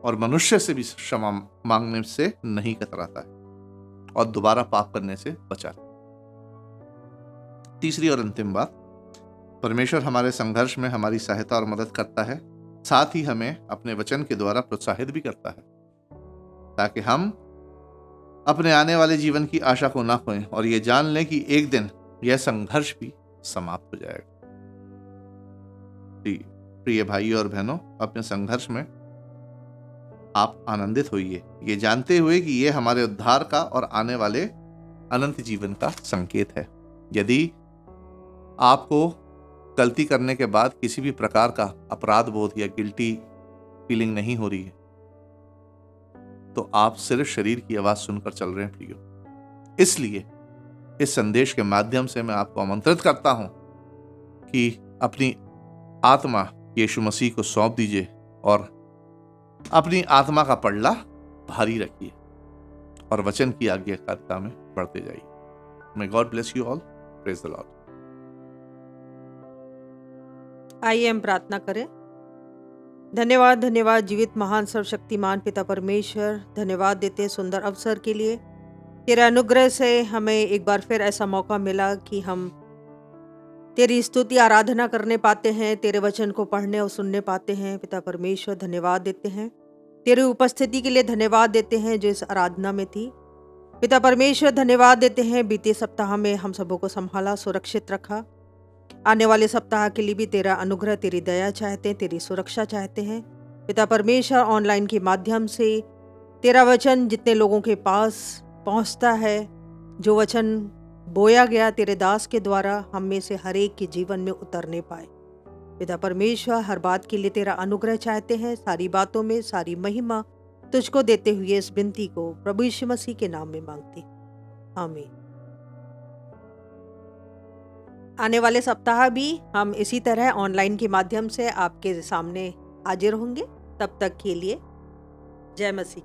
और मनुष्य से भी क्षमा मांगने से नहीं कतराता है और दोबारा पाप करने से बचा। तीसरी और अंतिम बात, परमेश्वर हमारे संघर्ष में हमारी सहायता और मदद करता है, साथ ही हमें अपने वचन के द्वारा प्रोत्साहित भी करता है, ताकि हम अपने आने वाले जीवन की आशा को ना खोएं और ये जान लें कि एक दिन यह संघर्ष भी समाप्त हो जाएगा। प्रिय भाइयों और बहनों, अपने संघर्ष में आप आनंदित होइए, ये जानते हुए कि यह हमारे उद्धार का और आने वाले अनंत जीवन का संकेत है। यदि आपको गलती करने के बाद किसी भी प्रकार का अपराध बोध या गिल्टी फीलिंग नहीं हो रही है, तो आप सिर्फ शरीर की आवाज सुनकर चल रहे हैं प्रियो। इसलिए इस संदेश के माध्यम से मैं आपको आमंत्रित करता हूं कि अपनी आत्मा यीशु मसीह को सौंप दीजिए और अपनी आत्मा का पड़ला भारी रखिए और वचन की आज्ञाकारिता में बढ़ते जाइए। May God bless you all. Praise the Lord. आइए हम प्रार्थना करें। धन्यवाद धन्यवाद जीवित महान सर्वशक्तिमान पिता परमेश्वर, धन्यवाद देते हैं सुंदर अवसर के लिए। तेरे अनुग्रह से हमें एक बार फिर ऐसा मौका मिला कि हम तेरी स्तुति आराधना करने पाते हैं, तेरे वचन को पढ़ने और सुनने पाते हैं। पिता परमेश्वर धन्यवाद देते हैं, तेरी उपस्थिति के लिए धन्यवाद देते हैं जो इस आराधना में थी। पिता परमेश्वर धन्यवाद देते हैं, बीते सप्ताह में हम सबों को संभाला, सुरक्षित रखा। आने वाले सप्ताह के लिए भी तेरा अनुग्रह, तेरी दया चाहते हैं, तेरी सुरक्षा चाहते हैं। पिता परमेश्वर ऑनलाइन के माध्यम से तेरा वचन जितने लोगों के पास पहुंचता है, जो वचन बोया गया तेरे दास के द्वारा, हम में से हर एक के जीवन में उतरने पाए। पिता परमेश्वर हर बात के लिए तेरा अनुग्रह चाहते हैं। सारी बातों में सारी महिमा तुझको देते हुए इस विनती को प्रभु यीशु मसीह के नाम में मांगते, आमीन। आने वाले सप्ताह भी हम इसी तरह ऑनलाइन के माध्यम से आपके सामने हाजिर होंगे। तब तक के लिए जय मसीह।